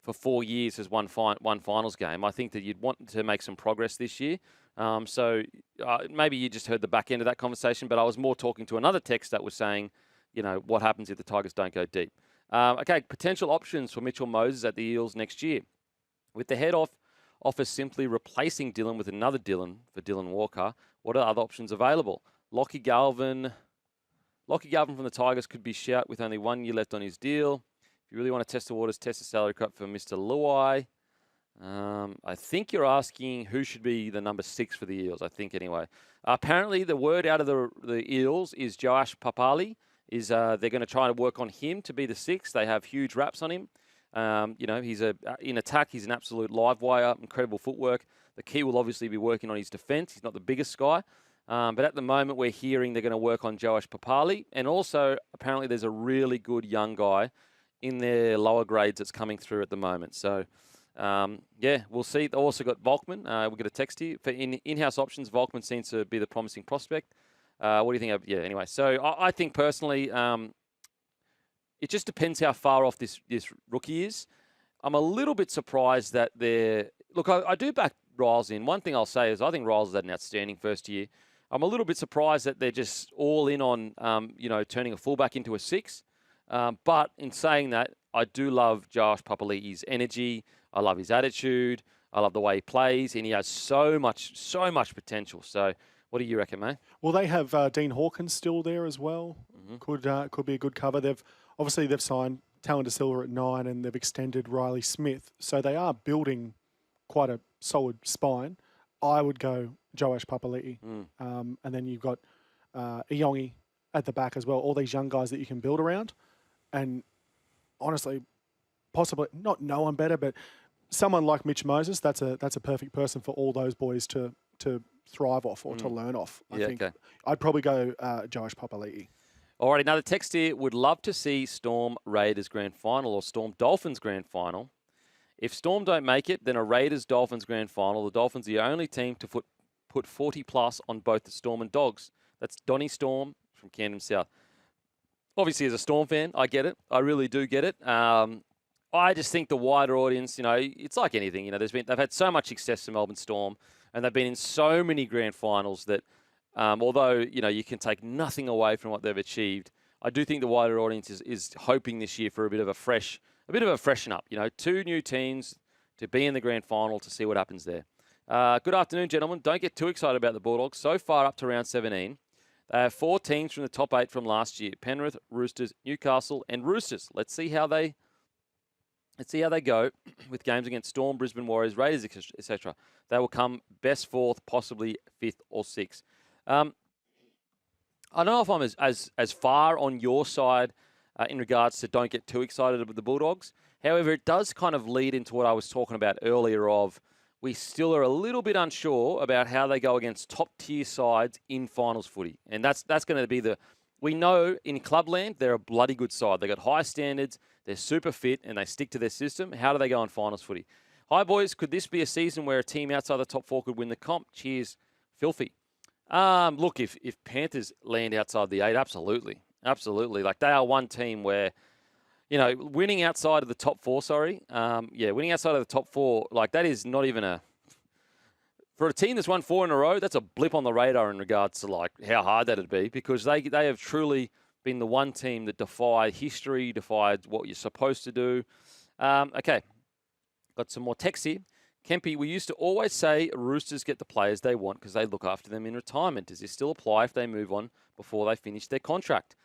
for 4 years has won one finals game. I think that you'd want to make some progress this year. So maybe you just heard the back end of that conversation, but I was more talking to another text that was saying, what happens if the Tigers don't go deep. Okay, potential options for Mitchell Moses at the Eels next year. With the head offer simply replacing Dylan with another Dylan for Dylan Walker, what are other options available? Lockie Galvin from the Tigers could be shout with only 1 year left on his deal. If you really want to test the waters, test the salary cut for Mr. Luai. I think you're asking who should be the number 6 for the Eels, I think anyway. Apparently, the word out of the Eels is Joash Papali. They're going to try to work on him to be the 6. They have huge raps on him. He's in attack, he's an absolute live wire, incredible footwork. The key will obviously be working on his defence. He's not the biggest guy. But at the moment, we're hearing they're going to work on Joash Papali. And also, apparently, there's a really good young guy in their lower grades that's coming through at the moment. So, we'll see. They also got Volkman. We'll get a text here. For in-house options, Volkman seems to be the promising prospect. What do you think of? Yeah, anyway. So, I think personally, it just depends how far off this rookie is. I'm a little bit surprised that they're... Look, I do back Riles in. One thing I'll say is I think Riles has had an outstanding first year. I'm a little bit surprised that they're just all in on, turning a fullback into a 6. But in saying that, I do love Josh Papali'i's energy. I love his attitude. I love the way he plays. And he has so much potential. So what do you reckon, mate? Well, they have Dean Hawkins still there as well. Mm-hmm. Could be a good cover. They've signed Tallyn Da Silva at 9 and they've extended Riley Smith. So they are building quite a solid spine. I would go Joash Papali'i. And then you've got Iongi at the back as well. All these young guys that you can build around. And honestly, possibly not no one better, but someone like Mitch Moses, that's a perfect person for all those boys to thrive off or to learn off. I think okay. I'd probably go Joash Papali'i. All right, another text here. Would love to see Storm Raiders Grand Final or Storm Dolphins Grand Final. If Storm don't make it, then a Raiders Dolphins Grand Final. The Dolphins are the only team to put 40 plus on both the Storm and Dogs. That's Donny Storm from Camden South. Obviously, as a Storm fan, I get it. I really do get it. I just think the wider audience, it's like anything. They've had so much success in Melbourne Storm, and they've been in so many grand finals that, although you can take nothing away from what they've achieved, I do think the wider audience is hoping this year for a bit of a freshen up. 2 new teams to be in the grand final to see what happens there. Good afternoon, gentlemen. Don't get too excited about the Bulldogs. So far up to round 17. They have 4 teams from the top 8 from last year: Penrith, Roosters, Newcastle, and Roosters. Let's see how they go with games against Storm, Brisbane Warriors, Raiders, etc. They will come best 4th, possibly 5th or 6th. I don't know if I'm as far on your side in regards to don't get too excited about the Bulldogs. However, it does kind of lead into what I was talking about earlier of we still are a little bit unsure about how they go against top-tier sides in finals footy. And that's going to be we know in Clubland they're a bloody good side. They've got high standards, they're super fit, and they stick to their system. How do they go in finals footy? Hi, boys. Could this be a season where a team outside the top 4 could win the comp? Cheers, Filthy. Look, if Panthers land outside the 8, absolutely. Absolutely. Like, they are one team where, winning outside of the top 4, winning outside of the top 4, like, that is not even for a team that's won 4 in a row, that's a blip on the radar in regards to, like, how hard that'd be, because they have truly been the one team that defied history, defied what you're supposed to do. Okay. Got some more text here. Kempy, we used to always say Roosters get the players they want because they look after them in retirement. Does this still apply if they move on before they finish their contract?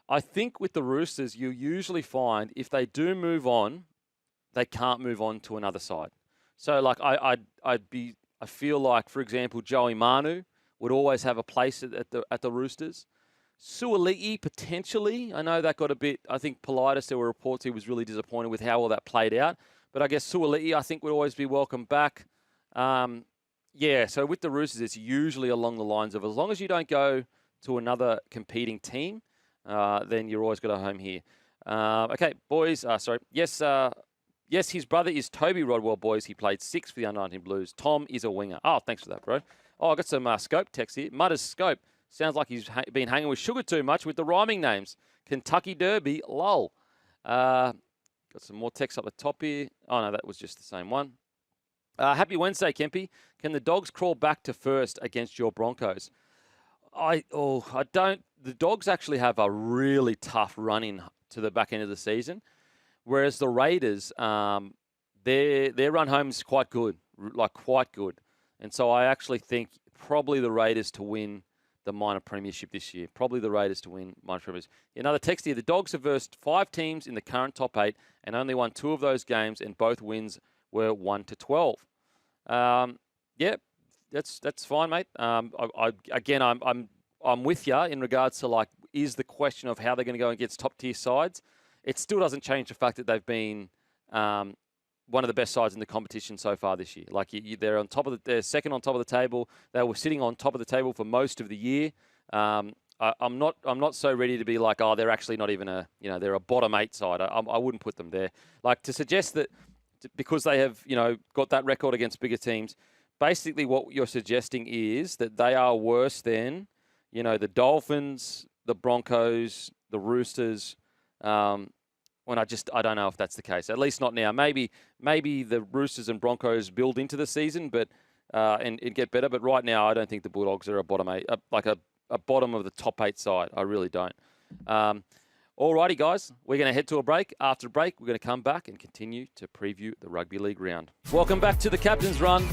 I think with the Roosters, you usually find if they do move on, they can't move on to another side. So, like, I feel like, for example, Joey Manu would always have a place at the Roosters. Suoli'i, potentially. I know that got a bit, I think Politis, there were reports he was really disappointed with how all that played out. But I guess Suoli'i, I think, would always be welcome back. So with the Roosters, it's usually along the lines of as long as you don't go to another competing team, then you're always got a home here. Okay, boys. Yes, his brother is Toby Rodwell, boys. He played 6 for the under-19 Blues. Tom is a winger. Oh, thanks for that, bro. Oh, I got some Scope text here. Mutters Scope. Sounds like he's been hanging with Sugar too much with the rhyming names. Kentucky Derby, lol. Got some more text up the top here. Oh, no, that was just the same one. Happy Wednesday, Kempy. Can the Dogs crawl back to first against your Broncos? I don't. The Dogs actually have a really tough run in to the back end of the season, whereas the Raiders, their run home is quite good, quite good. And so I actually think probably the Raiders to win the minor premiership this year. Probably the Raiders to win minor premiership. Another text here. The Dogs have versed 5 teams in the current top 8 and only won 2 of those games, and both wins were 1-12. That's fine, mate. I'm with you in regards to, like, is the question of how they're going to go against top tier sides. It still doesn't change the fact that they've been one of the best sides in the competition so far this year. Like, they're on top of they're second on top of the table. They were sitting on top of the table for most of the year. I'm not so ready to be like, oh, they're actually not even they're a bottom 8 side. I wouldn't put them there. Like, to suggest that because they have, got that record against bigger teams, basically what you're suggesting is that they are worse than, the Dolphins, the Broncos, the Roosters. When I don't know if that's the case. At least not now. Maybe the Roosters and Broncos build into the season, but and get better. But right now, I don't think the Bulldogs are a bottom 8, a bottom of the top 8 side. I really don't. Alrighty, guys, we're going to head to a break. After the break, we're going to come back and continue to preview the rugby league round. Welcome back to the Captain's Run.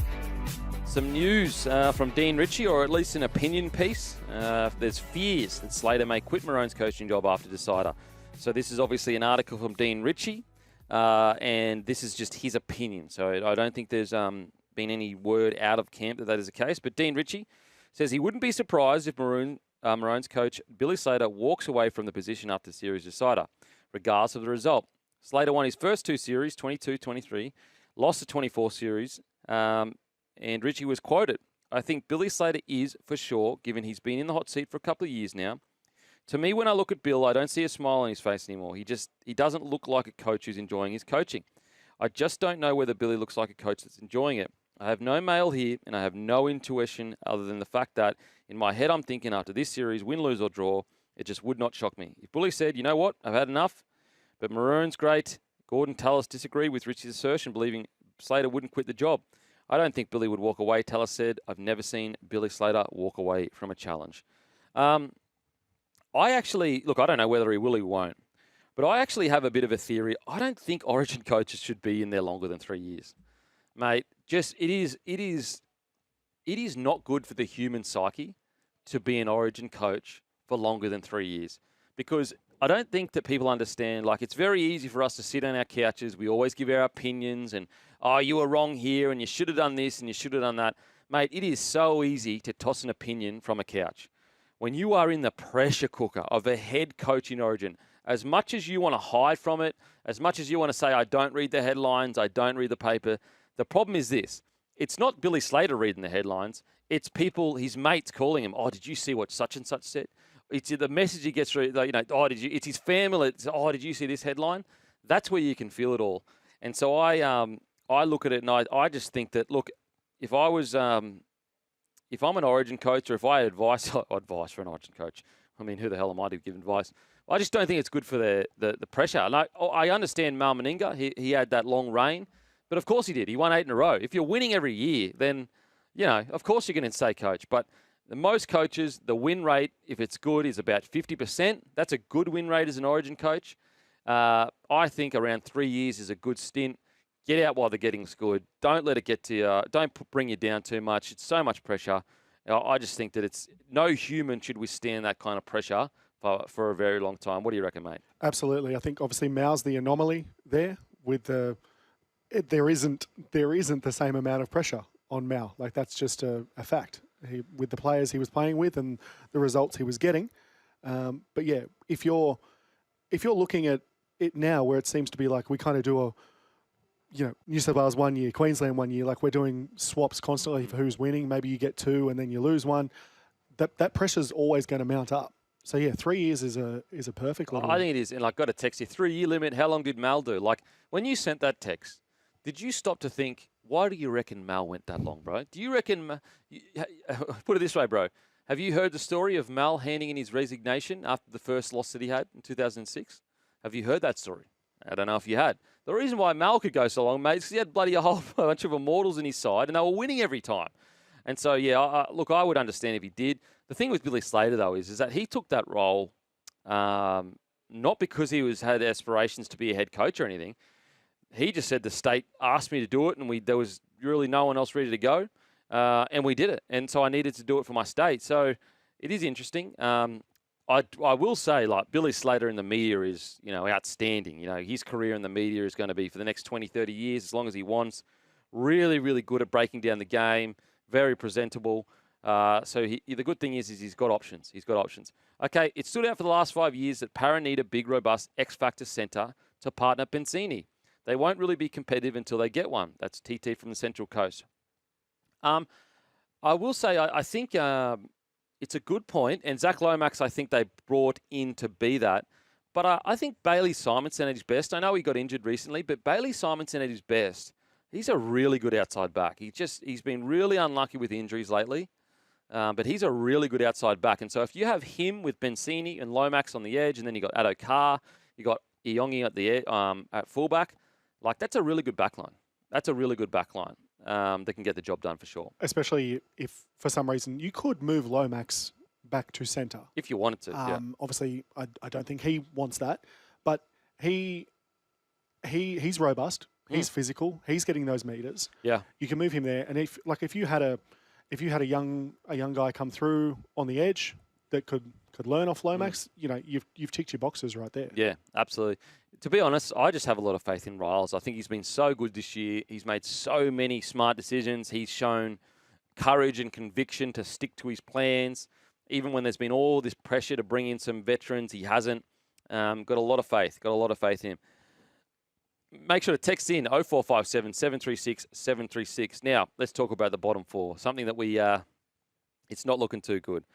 Some news from Dean Ritchie, or at least an opinion piece. There's fears that Slater may quit Maroon's coaching job after Decider. So this is obviously an article from Dean Ritchie, and this is just his opinion. So I don't think there's been any word out of camp that is the case. But Dean Ritchie says he wouldn't be surprised if Maroon's coach Billy Slater walks away from the position after the series decider, regardless of the result. Slater won his first 2 series, 22-23, lost the 24 series, and Ritchie was quoted, "I think Billy Slater is, for sure, given he's been in the hot seat for a couple of years now. To me, when I look at Bill, I don't see a smile on his face anymore. He doesn't look like a coach who's enjoying his coaching. I just don't know whether Billy looks like a coach that's enjoying it. I have no mail here, and I have no intuition other than the fact that in my head I'm thinking after this series, win, lose or draw, it just would not shock me. If Billy said, you know what, I've had enough, but Maroon's great, Gordon Tallis disagreed with Richie's assertion, believing Slater wouldn't quit the job. I don't think Billy would walk away, Tallis said. I've never seen Billy Slater walk away from a challenge." I don't know whether he will or he won't, but I actually have a bit of a theory. I don't think Origin coaches should be in there longer than 3 years. Mate, it is not good for the human psyche to be an Origin coach for longer than 3 years, because I don't think that people understand, like, it's very easy for us to sit on our couches. We always give our opinions and, oh, you were wrong here and you should have done this and you should have done that. Mate, it is so easy to toss an opinion from a couch. When you are in the pressure cooker of a head coach in Origin, as much as you want to hide from it, as much as you want to say, I don't read the headlines, I don't read the paper, the problem is this. it's not Billy Slater reading the headlines. It's people, his mates calling him, oh, did you see what such and such said? It's the message he gets through, oh, did you? It's his family. It's, oh, did you see this headline? That's where you can feel it all. And so I look at it and I just think that, look, if I was, if I'm an Origin coach or if I had advice for an Origin coach, I mean, who the hell am I to give advice? I just don't think it's good for the pressure. And I understand Mal Meninga. He had that long reign, but of course he did. He won 8 in a row. If you're winning every year, then, of course you're going to stay coach. But the most coaches, the win rate, if it's good, is about 50%. That's a good win rate as an Origin coach. I think around 3 years is a good stint. Get out while the getting's good. Don't let it get to you. Don't bring you down too much. It's so much pressure. I just think that no human should withstand that kind of pressure for a very long time. What do you reckon, mate? Absolutely. I think obviously Mal's the anomaly there. There isn't the same amount of pressure on Mal. Like, that's just a fact. With the players he was playing with and the results he was getting. But yeah, if you're looking at it now, where it seems to be like we kind of do New South Wales 1 year, Queensland 1 year, like we're doing swaps constantly for who's winning. Maybe you get 2 and then you lose 1. That pressure's always going to mount up. So yeah, 3 years is a perfect level. I think it is. And I've got a text here, 3-year limit. How long did Mal do? Like, when you sent that text, did you stop to think, why do you reckon Mal went that long, bro? Do you reckon, put it this way, bro. Have you heard the story of Mal handing in his resignation after the first loss that he had in 2006? Have you heard that story? I don't know if you had. The reason why Mal could go so long, mate, is because he had bloody a whole bunch of immortals in his side, and they were winning every time. And so, yeah, look, I would understand if he did. The thing with Billy Slater, though, is that he took that role not because he had aspirations to be a head coach or anything. He just said the state asked me to do it, and there was really no one else ready to go, and we did it. And so I needed to do it for my state. So it is interesting. I will say, like, Billy Slater in the media is, outstanding. His career in the media is going to be for the next 20, 30 years, as long as he wants. Really, really good at breaking down the game. Very presentable. So the good thing is he's got options. He's got options. Okay, it stood out for the last 5 years that Parra need a big, robust X-Factor centre to partner Benzini. They won't really be competitive until they get one. That's TT from the Central Coast. I will say, I think it's a good point, and Zach Lomax, I think they brought in to be that. But I think Bailey Simonson at his best. I know he got injured recently, but Bailey Simonson at his best, he's a really good outside back. He's been really unlucky with injuries lately, but he's a really good outside back. And so if you have him with Benzini and Lomax on the edge, and then you got Addo Carr, you got Iongi at fullback, like, that's a really good backline. That's a really good backline that can get the job done for sure. Especially if, for some reason, you could move Lomax back to centre. If you wanted to, yeah. Obviously, I don't think he wants that. But he's robust. He's physical. He's getting those meters. Yeah. You can move him there. And if you had a young guy come through on the edge that could learn off Lomax, you've ticked your boxes right there. Yeah, absolutely. To be honest, I just have a lot of faith in Riles. I think he's been so good this year. He's made so many smart decisions. He's shown courage and conviction to stick to his plans. Even when there's been all this pressure to bring in some veterans, he hasn't. Got a lot of faith. Got a lot of faith in him. Make sure to text in 0457 736 736. Now, let's talk about the bottom four. Something that it's not looking too good.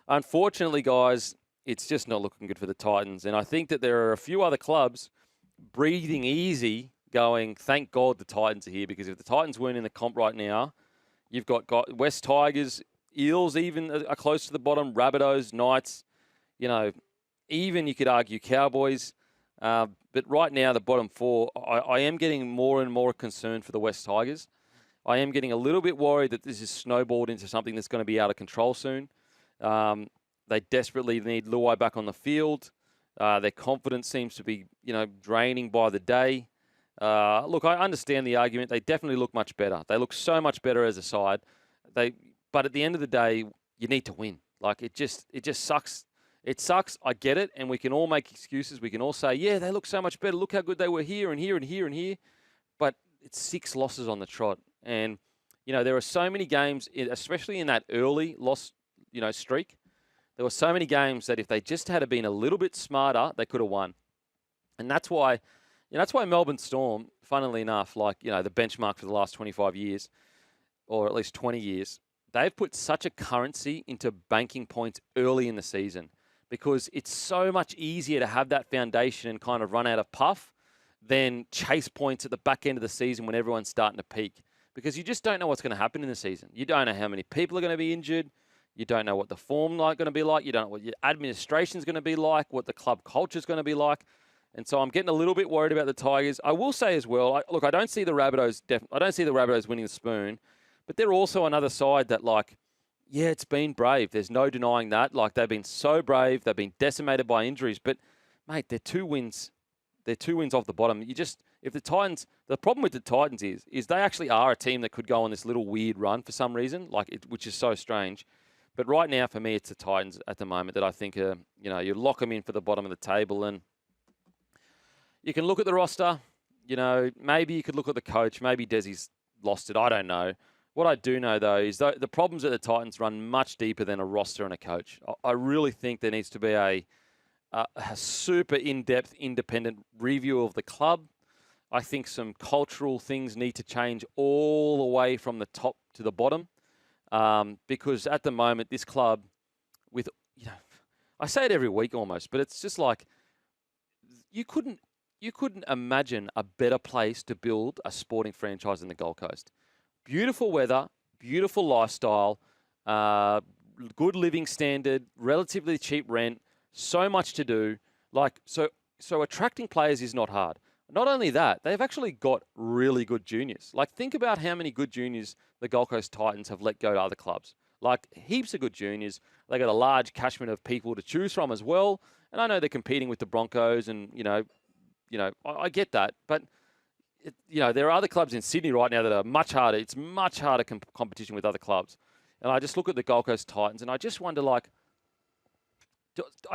Unfortunately, guys, it's just not looking good for the Titans. And I think that there are a few other clubs breathing easy, going, thank God the Titans are here, because if the Titans weren't in the comp right now, you've got West Tigers, Eels even are close to the bottom, Rabbitohs, Knights, even you could argue Cowboys. But right now, the bottom four, I am getting more and more concerned for the West Tigers. I am getting a little bit worried that this is snowballed into something that's going to be out of control soon. They desperately need Luai back on the field. Their confidence seems to be, draining by the day. Look, I understand the argument. They definitely look much better. They look so much better as a side. But at the end of the day, you need to win. Like, it just sucks. It sucks. I get it. And we can all make excuses. We can all say, yeah, they look so much better. Look how good they were here and here and here and here. But it's 6 losses on the trot. And, there are so many games, especially in that early loss, streak. There were so many games that if they just had been a little bit smarter, they could have won. And that's why, Melbourne Storm, funnily enough, the benchmark for the last 25 years, or at least 20 years, they've put such a currency into banking points early in the season because it's so much easier to have that foundation and kind of run out of puff than chase points at the back end of the season when everyone's starting to peak. Because you just don't know what's going to happen in the season. You don't know how many people are going to be injured. You don't know what the form going to be like. You don't know what your administration is going to be like, what the club culture is going to be like. And so I'm getting a little bit worried about the Tigers. I will say as well, I don't see the Rabbitohs. I don't see the Rabbitohs winning the spoon, but they're also another side that, like, yeah, it's been brave. There's no denying that. Like, they've been so brave. They've been decimated by injuries. But mate, they're 2 wins. They're 2 wins off the bottom. If the Titans, the problem with the Titans is they actually are a team that could go on this little weird run for some reason, which is so strange. But right now, for me, it's the Titans at the moment that I think are, you lock them in for the bottom of the table. And you can look at the roster, maybe you could look at the coach. Maybe Desi's lost it. I don't know. What I do know, though, is the problems at the Titans run much deeper than a roster and a coach. I really think there needs to be a super in-depth, independent review of the club. I think some cultural things need to change all the way from the top to the bottom. Because at the moment, this club, I say it every week almost, but it's just like you couldn't imagine a better place to build a sporting franchise in the Gold Coast. Beautiful weather, beautiful lifestyle, good living standard, relatively cheap rent, so much to do. So attracting players is not hard. Not only that, they've actually got really good juniors. Like, think about how many good juniors the Gold Coast Titans have let go to other clubs. Like, heaps of good juniors. They got a large catchment of people to choose from as well. And I know they're competing with the Broncos, and I get that. But there are other clubs in Sydney right now that are much harder. It's much harder competition with other clubs. And I just look at the Gold Coast Titans, and I just wonder, I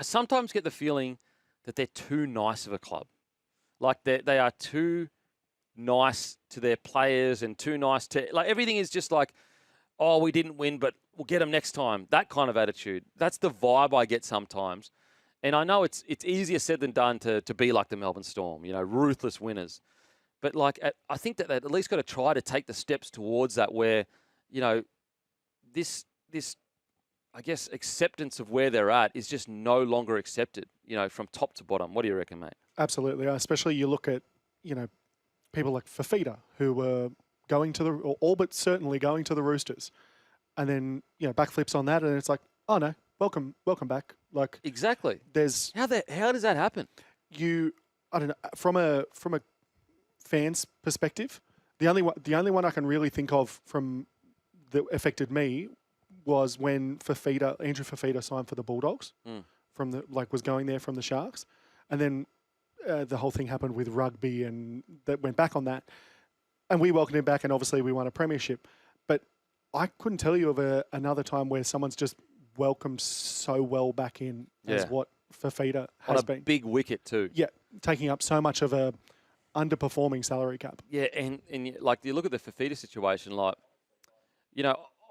sometimes get the feeling that they're too nice of a club. Like, they are too nice to their players and too nice to... Like, everything is just like, oh, we didn't win, but we'll get them next time. That kind of attitude. That's the vibe I get sometimes. And I know it's easier said than done to be like the Melbourne Storm, ruthless winners. But, I think that they've at least got to try to take the steps towards that where, this I guess, acceptance of where they're at is just no longer accepted, from top to bottom. What do you reckon, mate? Absolutely. Especially you look at, people like Fafita who were going to or all but certainly going to the Roosters. And then, backflips on that. And it's like, oh, no, welcome back. Like, exactly. There's how does that happen? I don't know, from a fan's perspective, the only one I can really think of from that affected me was when Andrew Fafita signed for the Bulldogs was going there from the Sharks. And then the whole thing happened with rugby and that went back on that. And we welcomed him back and obviously we won a premiership. But I couldn't tell you of another time where someone's just welcomed so well back in as what Fafita has been. Big wicket too. Yeah, taking up so much of a underperforming salary cap. Yeah, and you look at the Fafita situation,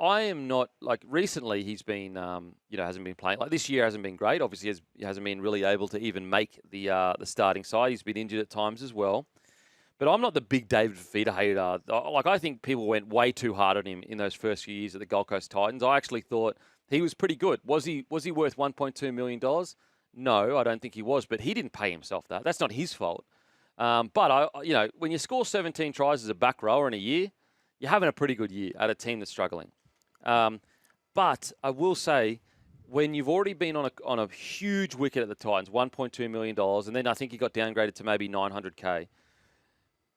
I am not, recently he's been, hasn't been playing. This year hasn't been great. Obviously, he hasn't been really able to even make the starting side. He's been injured at times as well. But I'm not the big David Fafita hater. I think people went way too hard on him in those first few years at the Gold Coast Titans. I actually thought he was pretty good. Was he worth $1.2 million? No, I don't think he was. But he didn't pay himself that. That's not his fault. But when you score 17 tries as a back rower in a year, you're having a pretty good year at a team that's struggling. But I will say, when you've already been on a huge wicket at the Titans, $1.2 million, and then I think he got downgraded to maybe $900K.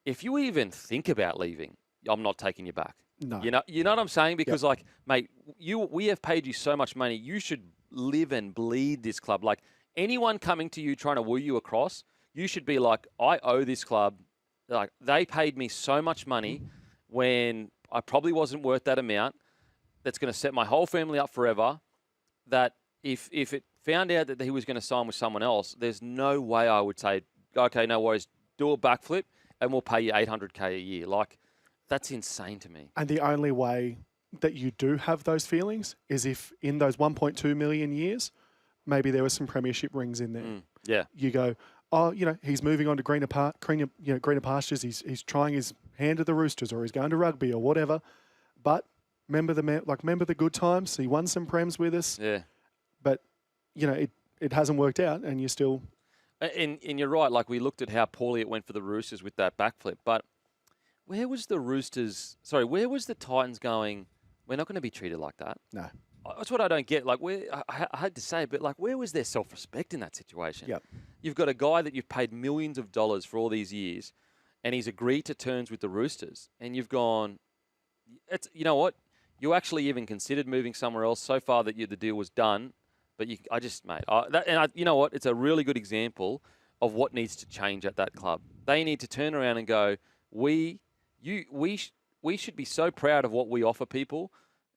If you even think about leaving, I'm not taking you back. No. You know what I'm saying? Because mate, we have paid you so much money. You should live and bleed this club. Like, anyone coming to you trying to woo you across, you should be like, I owe this club. Like, they paid me so much money when I probably wasn't worth that amount. That's going to set my whole family up forever, that if it found out that he was going to sign with someone else, there's no way I would say, okay, no worries, do a backflip and we'll pay you $800K a year. That's insane to me. And the only way that you do have those feelings is if in those 1.2 million years, maybe there were some premiership rings in there. Yeah. You go, oh, he's moving on to greener pastures. He's trying his hand at the Roosters, or he's going to rugby or whatever. But remember the good times. He won some prems with us, Yeah. but it hasn't worked out, and you're still. And you're right. Like, we looked at how poorly it went for the Roosters with that backflip, but where was the Roosters? Sorry, where was the Titans going? We're not going to be treated like that. No. That's what I don't get. Like, I hate to say it, but like, where was their self-respect in that situation? Yep. You've got a guy that you've paid millions of dollars for all these years, and he's agreed to terms with the Roosters, and you've gone. You know what? You actually even considered moving somewhere else so far that the deal was done, but you know what? It's a really good example of what needs to change at that club. They need to turn around and go, we should be so proud of what we offer people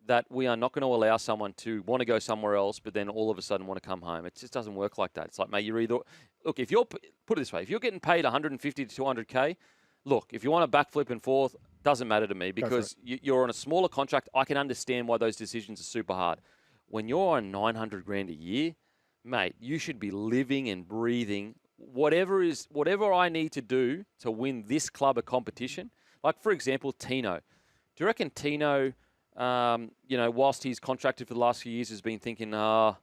that we are not going to allow someone to want to go somewhere else, but then all of a sudden want to come home. It just doesn't work like that. It's like, mate, you're either look. If you're put it this way, if you're getting paid 150 to 200K, look, if you want to backflip and forth, doesn't matter to me because you're on a smaller contract. I can understand why those decisions are super hard. When you're on 900 grand a year, mate, you should be living and breathing whatever I need to do to win this club a competition. Like, for example, Tino. Do you reckon Tino, whilst he's contracted for the last few years, has been thinking, when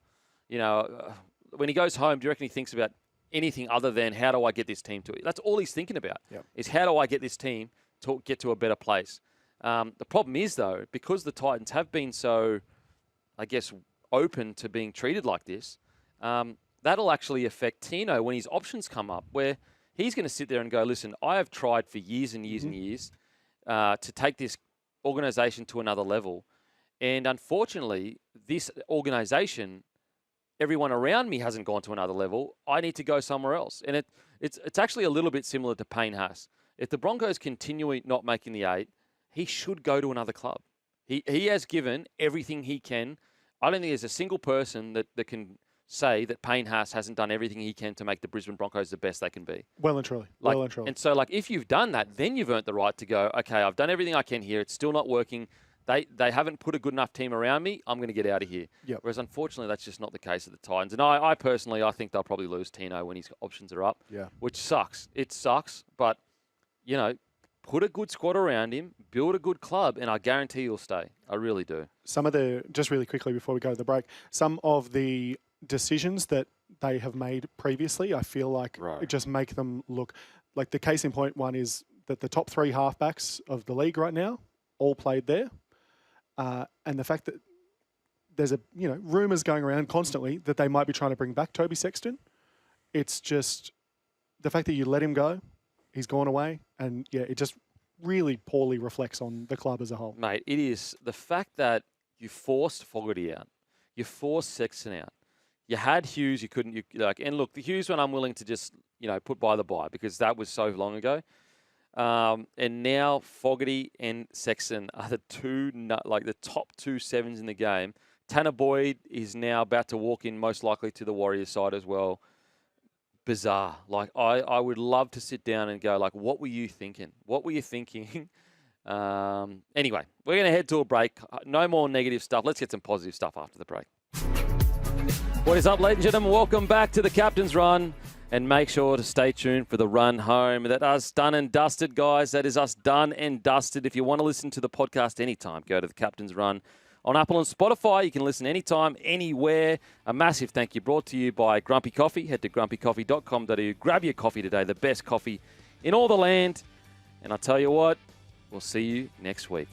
he goes home, do you reckon he thinks about anything other than how do I get this team to it? That's all he's thinking about, is how do I get this team to get to a better place? The problem is, though, because the Titans have been so, I guess, open to being treated like this, that'll actually affect Tino when his options come up, where he's going to sit there and go, listen, I have tried for years and years and years to take this organisation to another level. And unfortunately, this organisation, everyone around me hasn't gone to another level. I need to go somewhere else. And it's actually a little bit similar to Payne Haas. If the Broncos continue not making the 8, he should go to another club. He has given everything he can. I don't think there's a single person that can say that Payne Haas hasn't done everything he can to make the Brisbane Broncos the best they can be. Well and truly. And so, if you've done that, then you've earned the right to go, okay, I've done everything I can here. It's still not working. They haven't put a good enough team around me. I'm going to get out of here. Yep. Whereas, unfortunately, that's just not the case of the Titans. And I personally, I think they'll probably lose Tino when his options are up, which sucks. It sucks, but, put a good squad around him, build a good club, and I guarantee he'll stay. I really do. Just really quickly before we go to the break, some of the decisions that they have made previously, I feel like it just make them look like the case in point. One is that the top 3 halfbacks of the league right now all played there. And the fact that there's rumours going around constantly that they might be trying to bring back Toby Sexton. It's just the fact that you let him go, he's gone away, and it just really poorly reflects on the club as a whole. Mate, it is the fact that you forced Fogarty out, you forced Sexton out. You had Hughes, you couldn't, and look, the Hughes one I'm willing to just, put by the by because that was so long ago. And now Fogarty and Sexton are the top 2 sevens in the game. Tanner Boyd is now about to walk in most likely to the Warriors side as well. Bizarre. I would love to sit down and go, what were you thinking? What were you thinking? Anyway, we're going to head to a break. No more negative stuff. Let's get some positive stuff after the break. What is up, ladies and gentlemen? Welcome back to the Captain's Run. And make sure to stay tuned for the run home. That us done and dusted, guys. That is us done and dusted. If you want to listen to the podcast anytime, go to the Captain's Run on Apple and Spotify. You can listen anytime, anywhere. A massive thank you brought to you by Grumpy Coffee. Head to grumpycoffee.com.au. Grab your coffee today, the best coffee in all the land. And I tell you what, we'll see you next week.